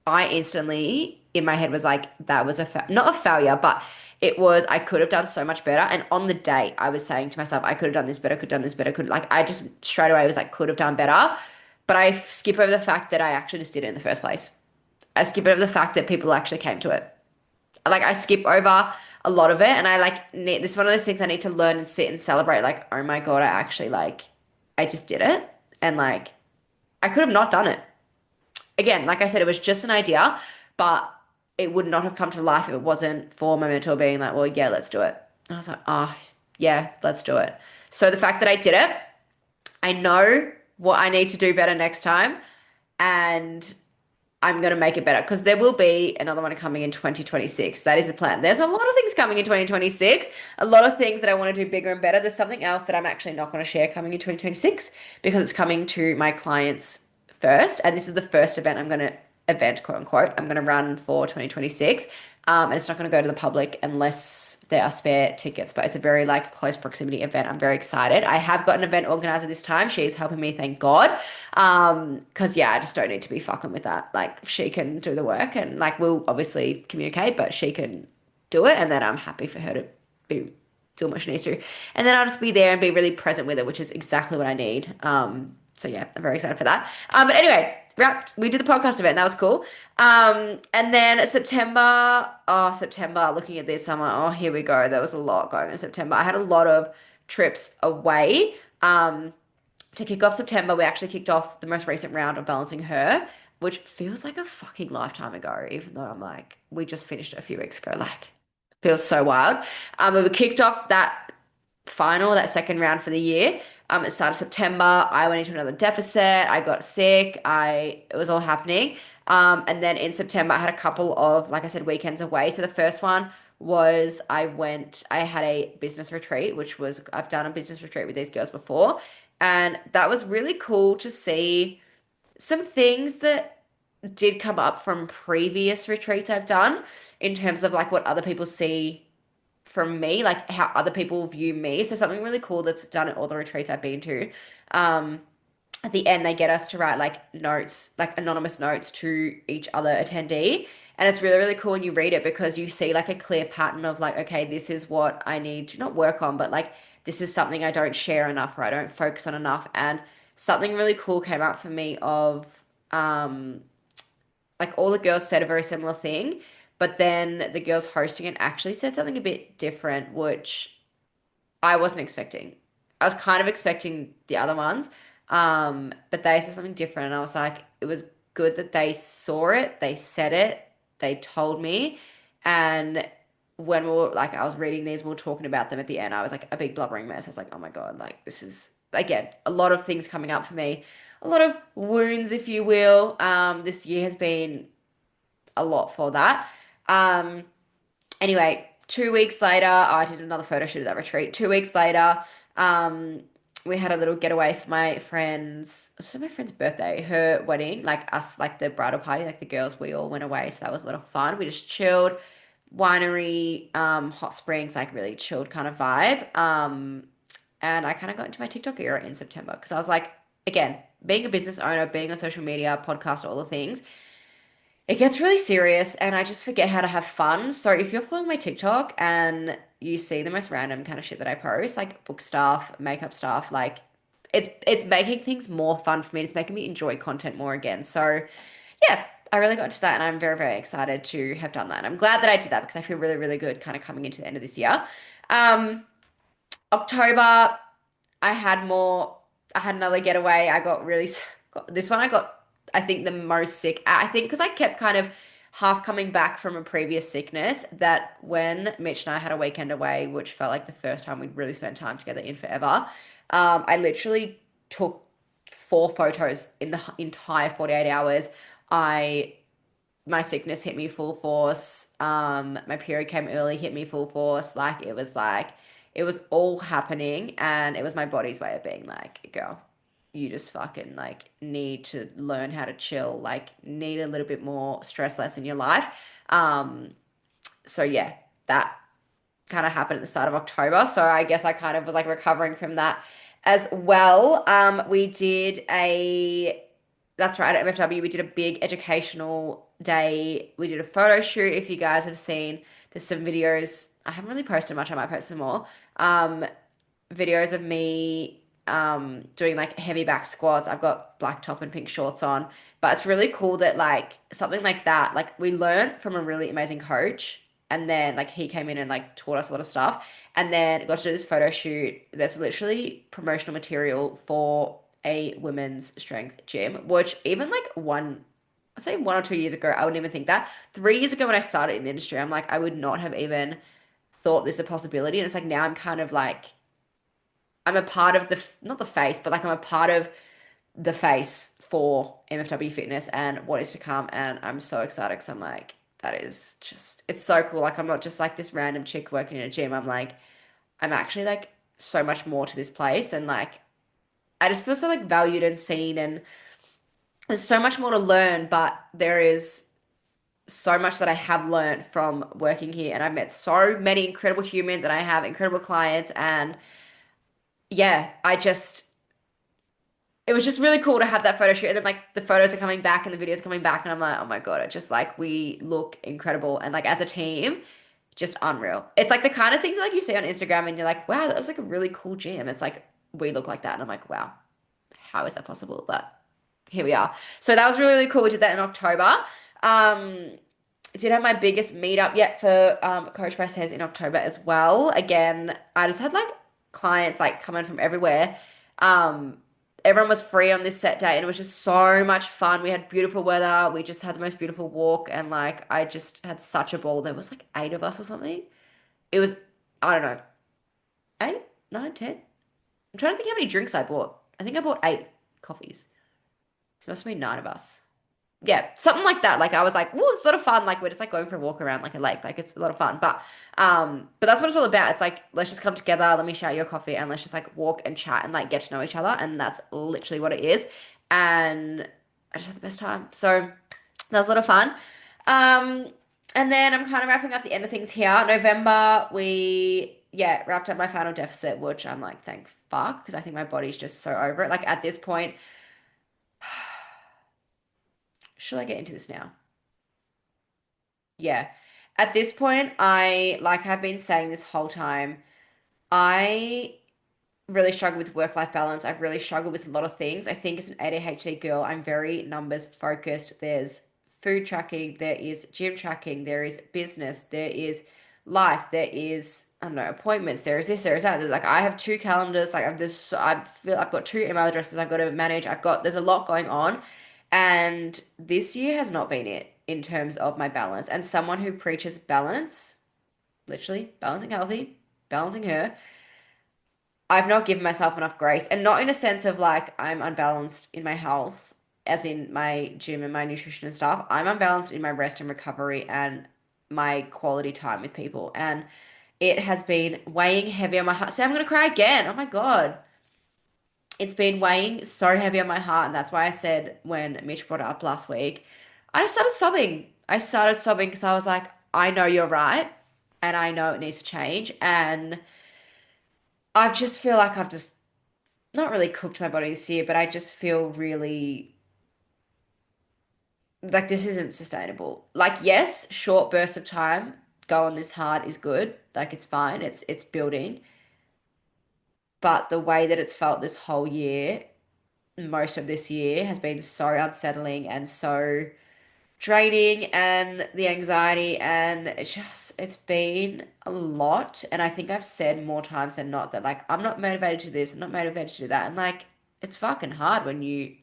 I instantly in my head was like, that was not a failure, but it was, I could have done so much better. And on the day, I was saying to myself, I could have done this better, could have done this better, could like, I just straight away was like, could have done better. But I skip over the fact that I actually just did it in the first place. I skip over the fact that people actually came to it. Like, I skip over a lot of it. And I like, this is one of those things I need to learn and sit and celebrate. Like, oh my God, I actually like, I just did it. And like, I could have not done it again, like I said, it was just an idea, but it would not have come to life if it wasn't for my mentor being like, well, yeah, let's do it. And I was like, oh, yeah, let's do it. So the fact that I did it, I know what I need to do better next time, and I'm going to make it better because there will be another one coming in 2026. That is the plan. There's a lot of things coming in 2026, a lot of things that I want to do bigger and better. There's something else that I'm actually not going to share coming in 2026 because it's coming to my clients first. And this is the first event I'm going to, event, quote unquote, I'm going to run for 2026. And it's not going to go to the public unless there are spare tickets, but it's a very like close proximity event. I'm very excited. I have got an event organizer this time. She's helping me, thank God. Because yeah, I just don't need to be fucking with that. Like she can do the work and like we'll obviously communicate, but she can do it, and then I'm happy for her to be doing what she needs to. And then I'll just be there and be really present with it, which is exactly what I need. So yeah, I'm very excited for that. But anyway, wrapped. We did the podcast event. That was cool. And then September, oh, September, looking at this, I'm like, oh, here we go. There was a lot going in September. I had a lot of trips away. To kick off September, we actually kicked off the most recent round of Balancing Her, which feels like a fucking lifetime ago, even though I'm like, we just finished it a few weeks ago. Like, feels so wild. But we kicked off that second round for the year. It started September. I went into another deficit. I got sick. It was all happening. And then in September, I had a couple of, like I said, weekends away. So the first one was I had a business retreat, I've done a business retreat with these girls before. And that was really cool to see some things that did come up from previous retreats I've done in terms of like what other people see from me, like how other people view me. So something really cool that's done at all the retreats I've been to. Um, at the end, they get us to write like notes, like anonymous notes to each other attendee. And it's really, really cool when you read it because you see like a clear pattern of like, okay, this is what I need to not work on, but like this is something I don't share enough or I don't focus on enough. And something really cool came out for me of um like all the girls said a very similar thing, but then the girls hosting it actually said something a bit different, which I wasn't expecting. I was kind of expecting the other ones, but they said something different, and I was like, it was good that they saw it, they said it, they told me, and when we were like, I was reading these, we were talking about them at the end. I was like a big blubbering mess. I was like, oh my God, like this is again a lot of things coming up for me, a lot of wounds, if you will. This year has been a lot for that. Um, Anyway, 2 weeks later, I did another photo shoot at that retreat. 2 weeks later, um, we had a little getaway for my friend's birthday, her wedding, like us, like the bridal party, like the girls, we all went away. So that was a lot of fun. We just chilled, winery, hot springs, like really chilled kind of vibe. And I kind of got into my TikTok era in September because I was like, again, being a business owner, being on social media, podcast, all the things, it gets really serious and I just forget how to have fun. So if you're following my TikTok and you see the most random kind of shit that I post, like book stuff, makeup stuff, like it's making things more fun for me. It's making me enjoy content more again. So yeah, I really got into that and I'm very, very excited to have done that. And I'm glad that I did that because I feel really, really good kind of coming into the end of this year. Um, October, I had more, I had another getaway. I got really, this one I got, I think, the most sick. I think because I kept kind of half coming back from a previous sickness that when Mitch and I had a weekend away, which felt like the first time we'd really spent time together in forever, I literally took four photos in the entire 48 hours. I my sickness hit me full force. My period came early, hit me full force. Like it was all happening, and it was my body's way of being like, girl, you just fucking like need to learn how to chill, like need a little bit more stress less in your life. Um, so yeah, that kind of happened at the start of October. So I guess I kind of was like recovering from that as well. We did a, that's right, at MFW, we did a big educational day. We did a photo shoot. If you guys have seen, there's some videos. I haven't really posted much. I might post some more. Um, Videos of me doing like heavy back squats. I've got black top and pink shorts on. But it's really cool that like something like that, like we learned from a really amazing coach. And then like he came in and like taught us a lot of stuff. And then got to do this photo shoot. That's literally promotional material for a women's strength gym, which even like I'd say 1 or 2 years ago, I wouldn't even think that. 3 years ago when I started in the industry, I'm like, I would not have even thought this a possibility. And it's like now I'm kind of like I'm a part of the, not the face, but like I'm a part of the face for MFW Fitness and what is to come. And I'm so excited because I'm like, that is just, it's so cool. Like, I'm not just like this random chick working in a gym. I'm like, I'm actually like so much more to this place. And like, I just feel so like valued and seen. And there's so much more to learn, but there is so much that I have learned from working here. And I've met so many incredible humans and I have incredible clients. And yeah, it was just really cool to have that photo shoot. And then like the photos are coming back and the videos coming back, and I'm like, oh my God, it just like we look incredible. And like as a team, just unreal. It's like the kind of things like you see on Instagram and you're like, wow, that was like a really cool gym. It's like we look like that. And I'm like, wow, how is that possible? But here we are. So that was really, really cool. We did that in October. Um, did have my biggest meetup yet for Coach by Says in October as well. Again, I just had like clients like coming from everywhere. Um, Everyone was free on this set day and it was just so much fun. We had beautiful weather. We just had the most beautiful walk and like I just had such a ball. There was like 8 of us or something. It was, I don't know, eight, nine, 10. I'm trying to think how many drinks I bought. I think I bought 8 coffees. So it must have been 9 of us. Yeah, something like that. Like I was like, "Whoa, it's a lot of fun." Like we're just like going for a walk around like a lake. Like it's a lot of fun. But that's what it's all about. It's like let's just come together, let me share your coffee, and let's just like walk and chat and like get to know each other. And that's literally what it is. And I just had the best time. So that was a lot of fun. Um, and then I'm kind of wrapping up the end of things here. November, we yeah, wrapped up my final deficit, which I'm like, thank fuck, because I think my body's just so over it. Like at this point, should I get into this now? Yeah. At this point, like I've been saying this whole time, I really struggle with work-life balance. I've really struggled with a lot of things. I think as an ADHD girl, I'm very numbers focused. There's food tracking, there is gym tracking, there is business, there is life, there is, I don't know, appointments, there is this, there is that. There's like I have 2 calendars, like I've this I feel I've got 2 email addresses I've got to manage. There's a lot going on. And this year has not been it in terms of my balance. And someone who preaches balance, literally balancing healthy, balancing her, I've not given myself enough grace. And not in a sense of like I'm unbalanced in my health, as in my gym and my nutrition and stuff. I'm unbalanced in my rest and recovery and my quality time with people. And it has been weighing heavy on my heart. So I'm gonna cry again. Oh my God. It's been weighing so heavy on my heart, and that's why I said when Mitch brought it up last week, I just started sobbing. I started sobbing because I was like, I know you're right, and I know it needs to change, and I just feel like I've just not really cooked my body this year, but I just feel really like this isn't sustainable. Like, yes, short bursts of time going this hard is good. Like it's fine. It's building. But the way that it's felt this whole year, most of this year, has been so unsettling and so draining, and the anxiety, and it's been a lot. And I think I've said more times than not that like I'm not motivated to do this, I'm not motivated to do that. And like it's fucking hard when you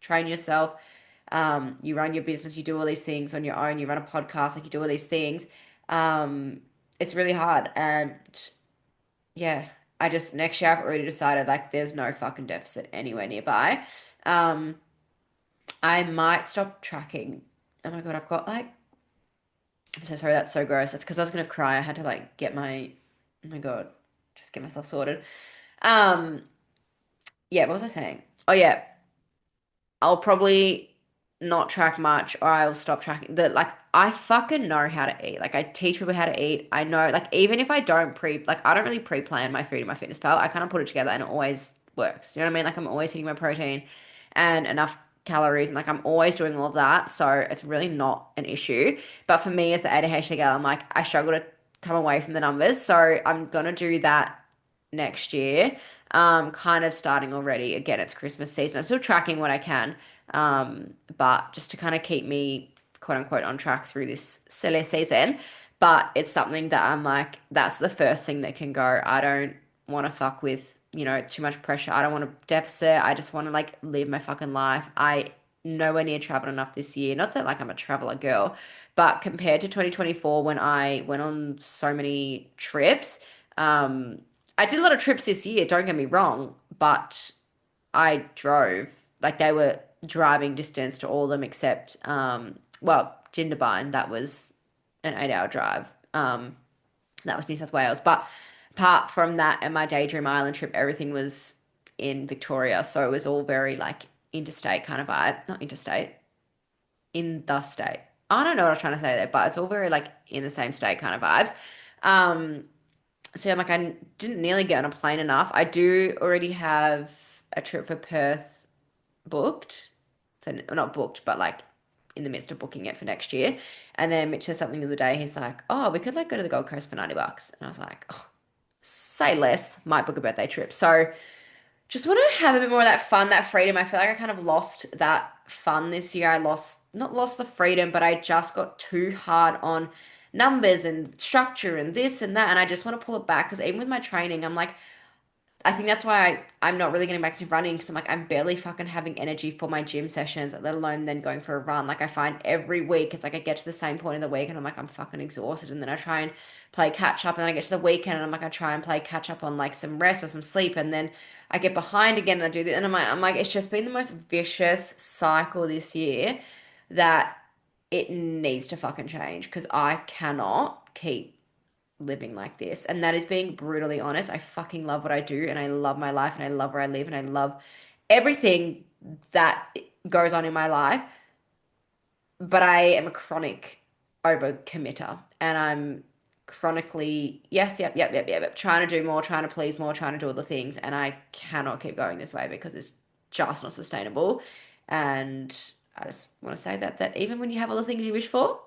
train yourself, you run your business, you do all these things on your own, you run a podcast, like you do all these things. Um, it's really hard. And yeah, I just next year I've already decided like there's no fucking deficit anywhere nearby. Um, I might stop tracking. Oh my God, I've got like, I'm so sorry, that's so gross. That's because I was gonna cry. I had to like get my, oh my God, just get myself sorted. Um, yeah, what was I saying? Oh yeah, I'll probably not track much or I'll stop tracking. Like I fucking know how to eat. Like I teach people how to eat. I know like even if I don't like I don't really pre-plan my food in my fitness pal. I kind of put it together and it always works. You know what I mean? Like I'm always hitting my protein and enough calories and like I'm always doing all of that. So it's really not an issue. But for me as the ADHD girl, I'm like I struggle to come away from the numbers. So I'm gonna do that next year. Kind of starting already. Again, it's Christmas season. I'm still tracking what I can, but just to kind of keep me quote unquote on track through this silly season. But it's something that I'm like, that's the first thing that can go. I don't want to fuck with, too much pressure. I don't want to deficit. I just want to like live my fucking life. I nowhere near traveled enough this year. Not that like I'm a traveler girl, but compared to 2024 when I went on so many trips, um, I did a lot of trips this year, don't get me wrong, but I drove. Like they were driving distance to all of them except well, Jindabyne, that was an 8 hour drive. That was New South Wales. But apart from that and my Daydream Island trip, everything was in Victoria. So it was all very like interstate kind of vibe. Not interstate, in the state. I don't know what I was trying to say there, but it's all very like in the same state kind of vibes. Um, so yeah, like I didn't nearly get on a plane enough. I do already have a trip for Perth booked, for well, not booked, but like in the midst of booking it for next year. And then Mitch said something the other day. He's like, "Oh, we could like go to the Gold Coast for $90." And I was like, "Oh, say less. Might book a birthday trip." So just want to have a bit more of that fun, that freedom. I feel like I kind of lost that fun this year. I lost, not lost the freedom, but I just got too hard on numbers and structure and this and that. And I just want to pull it back because even with my training, I'm like, I think that's why I'm not really getting back to running because I'm like, I'm barely fucking having energy for my gym sessions, let alone then going for a run. Like, I find every week it's like I get to the same point in the week and I'm like, I'm fucking exhausted. And then I try and play catch up. And then I get to the weekend and I'm like, I try and play catch up on like some rest or some sleep. And then I get behind again and I do that. And I'm like, it's just been the most vicious cycle this year that it needs to fucking change because I cannot keep living like this. And that is being brutally honest. I fucking love what I do and I love my life and I love where I live and I love everything that goes on in my life. But I am a chronic overcommitter and I'm chronically, yes, yep, trying to do more, trying to please more, trying to do all the things. And I cannot keep going this way because it's just not sustainable. And I just want to say that even when you have all the things you wish for,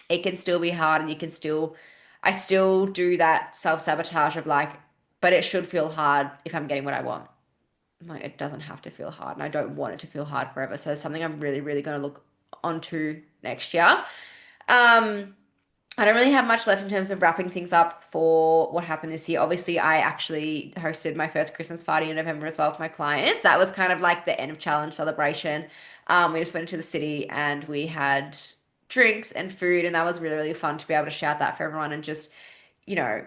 it can still be hard and you can still I still do that self-sabotage of like, but it should feel hard if I'm getting what I want. I'm like, it doesn't have to feel hard and I don't want it to feel hard forever. So it's something I'm really, really gonna look onto next year. I don't really have much left in terms of wrapping things up for what happened this year. Obviously, I actually hosted my first Christmas party in November as well for my clients. That was kind of like the end of challenge celebration. We just went into the city and we had drinks and food, and that was really, really fun to be able to shout that for everyone and just, you know,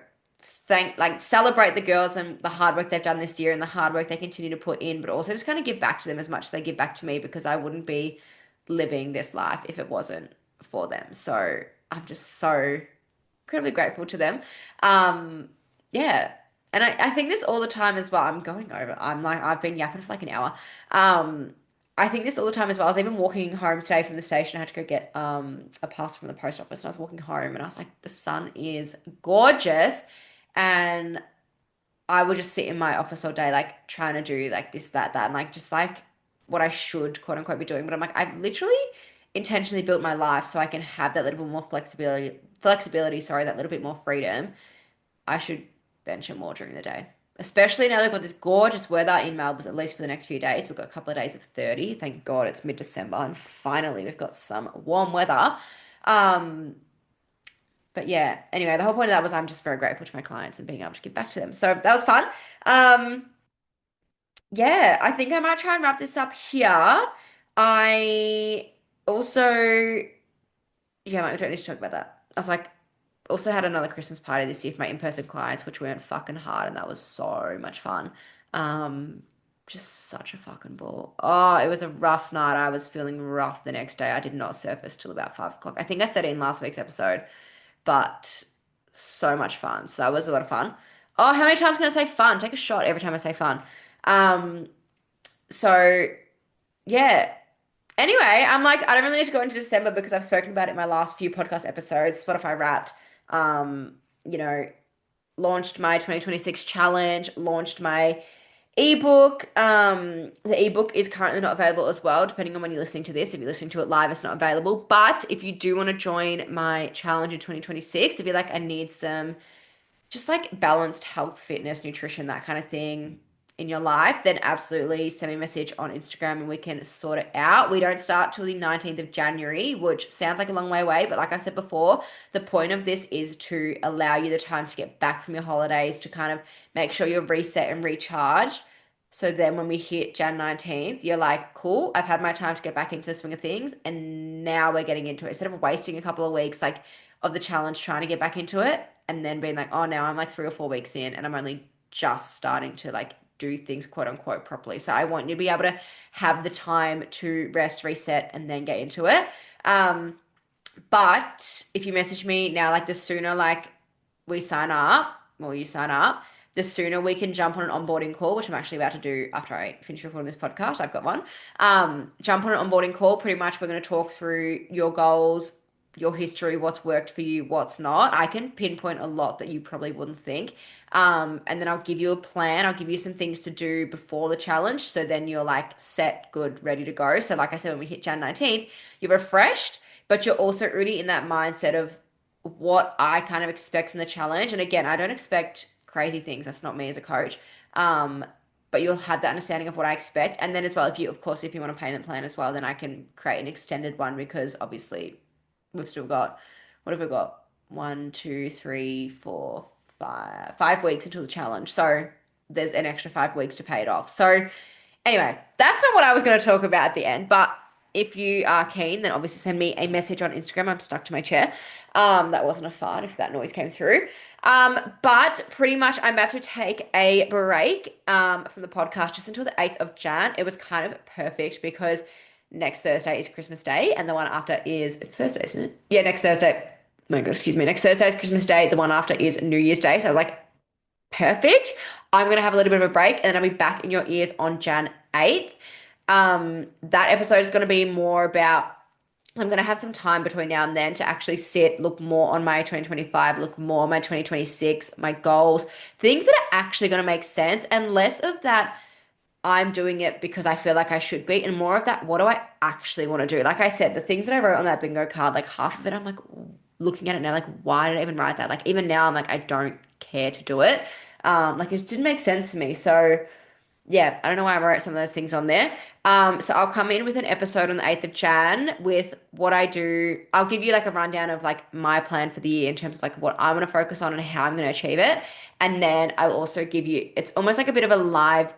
like celebrate the girls and the hard work they've done this year and the hard work they continue to put in, but also just kind of give back to them as much as they give back to me because I wouldn't be living this life if it wasn't for them. So I'm just so incredibly grateful to them. Um, yeah. And I think this all the time as well. I'm going over. I'm like, I've been yapping for like an hour. Um, I think this all the time as well. I was even walking home today from the station. I had to go get a parcel from the post office and I was walking home and I was like, the sun is gorgeous. And I would just sit in my office all day, like trying to do like this, that, and like just like what I should quote unquote be doing. But I'm like, I've literally intentionally built my life so I can have that little bit more flexibility, sorry, that little bit more freedom. I should venture more during the day. Especially now that we've got this gorgeous weather in Melbourne, at least for the next few days. We've got a couple of days of 30. Thank God it's mid-December and finally we've got some warm weather. Um, but yeah, anyway, the whole point of that was I'm just very grateful to my clients and being able to give back to them. So that was fun. Um, yeah, I think I might try and wrap this up here. I also, yeah, I don't need to talk about that. I was like, also had another Christmas party this year for my in-person clients, which went fucking hard, and that was so much fun. Um, just such a fucking ball. Oh, it was a rough night. I was feeling rough the next day. I did not surface till about 5 o'clock. I think I said it in last week's episode, but so much fun. So that was a lot of fun. Oh, how many times can I say fun? Take a shot every time I say fun. Um, so yeah. Anyway, I'm like, I don't really need to go into December because I've spoken about it in my last few podcast episodes. Spotify Wrapped, you know, launched my 2026 challenge, launched my ebook. The ebook is currently not available as well, depending on when you're listening to this. If you're listening to it live, it's not available. But if you do want to join my challenge in 2026, if you're like, I need some just like balanced health, fitness, nutrition, that kind of thing in your life, then absolutely send me a message on Instagram and we can sort it out. We don't start till the 19th of January, which sounds like a long way away, but like I said before, the point of this is to allow you the time to get back from your holidays, to kind of make sure you're reset and recharged. So then when we hit Jan 19th, you're like, cool, I've had my time to get back into the swing of things, and now we're getting into it. Instead of wasting a couple of weeks like of the challenge trying to get back into it, and then being like, oh, now I'm like 3 or 4 weeks in and I'm only just starting to like do things quote unquote properly. So I want you to be able to have the time to rest, reset, and then get into it. Um, but if you message me now, like the sooner like we sign up, or you sign up, the sooner we can jump on an onboarding call, which I'm actually about to do after I finish recording this podcast. I've got one. Jump on an onboarding call. Pretty much we're going to talk through your goals, your history, what's worked for you, what's not. I can pinpoint a lot that you probably wouldn't think. And then I'll give you a plan. I'll give you some things to do before the challenge. So then you're like set, good, ready to go. So like I said, when we hit Jan 19th, you're refreshed, but you're also already in that mindset of what I kind of expect from the challenge. And again, I don't expect crazy things. That's not me as a coach. Um, but you'll have that understanding of what I expect. And then as well, if you, of course, if you want a payment plan as well, then I can create an extended one because obviously we've still got, what have we got? 5 weeks until the challenge. So there's an extra 5 weeks to pay it off. So anyway, that's not what I was going to talk about at the end, but if you are keen, then obviously send me a message on Instagram. I'm stuck to my chair. That wasn't a fart if that noise came through. But pretty much I'm about to take a break from the podcast just until the 8th of Jan. It was kind of perfect because next Thursday is Christmas Day and the one after is, it's Thursday, isn't it? Yeah, next Thursday. Oh my God, excuse me. Next Thursday is Christmas Day. The one after is New Year's Day. So I was like, perfect. I'm going to have a little bit of a break and then I'll be back in your ears on Jan 8th. That episode is going to be more about, I'm going to have some time between now and then to actually sit, look more on my 2025, look more on my 2026, my goals, things that are actually going to make sense, and less of that I'm doing it because I feel like I should be, and more of that, what do I actually want to do? Like I said, the things that I wrote on that bingo card, like half of it, I'm like looking at it now, like, why did I even write that? Like, even now, I'm like, I don't care to do it. Like, it didn't make sense to me. So, yeah, I don't know why I wrote some of those things on there. So I'll come in with an episode on the 8th of Jan with what I do. I'll give you like a rundown of like my plan for the year in terms of like what I'm going to focus on and how I'm going to achieve it. And then I'll also give you, it's almost like a bit of a live,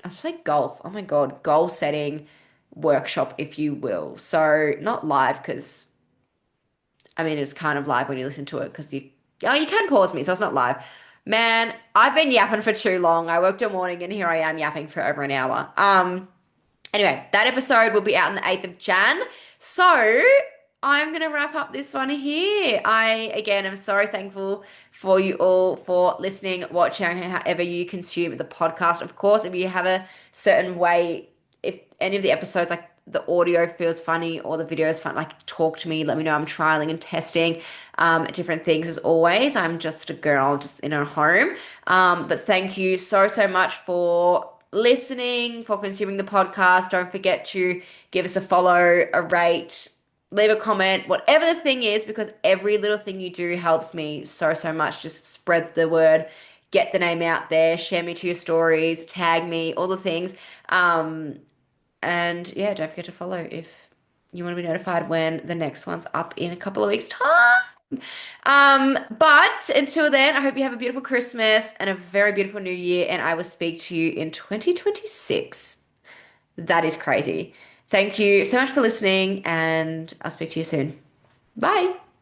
I was supposed to say golf. Oh my God, goal setting workshop, if you will. So not live because I mean it's kind of live when you listen to it because you can pause me, so it's not live. Man, I've been yapping for too long. I worked all morning and here I am yapping for over an hour. Anyway, that episode will be out on the 8th of Jan. So I'm going to wrap up this one here. I, again, am so thankful for you all for listening, watching, however you consume the podcast. Of course, if you have a certain way, if any of the episodes, like the audio feels funny or the video is fun, like talk to me, let me know. I'm trialing and testing different things as always. I'm just a girl just in a home. But thank you so, so much for listening, for consuming the podcast. Don't forget to give us a follow, a rate, leave a comment, whatever the thing is, because every little thing you do helps me so, so much. Just spread the word, get the name out there, share me to your stories, tag me, all the things. And yeah, don't forget to follow if you want to be notified when the next one's up in a couple of weeks' time. But until then, I hope you have a beautiful Christmas and a very beautiful New Year, and I will speak to you in 2026. That is crazy. Thank you so much for listening, and I'll speak to you soon. Bye.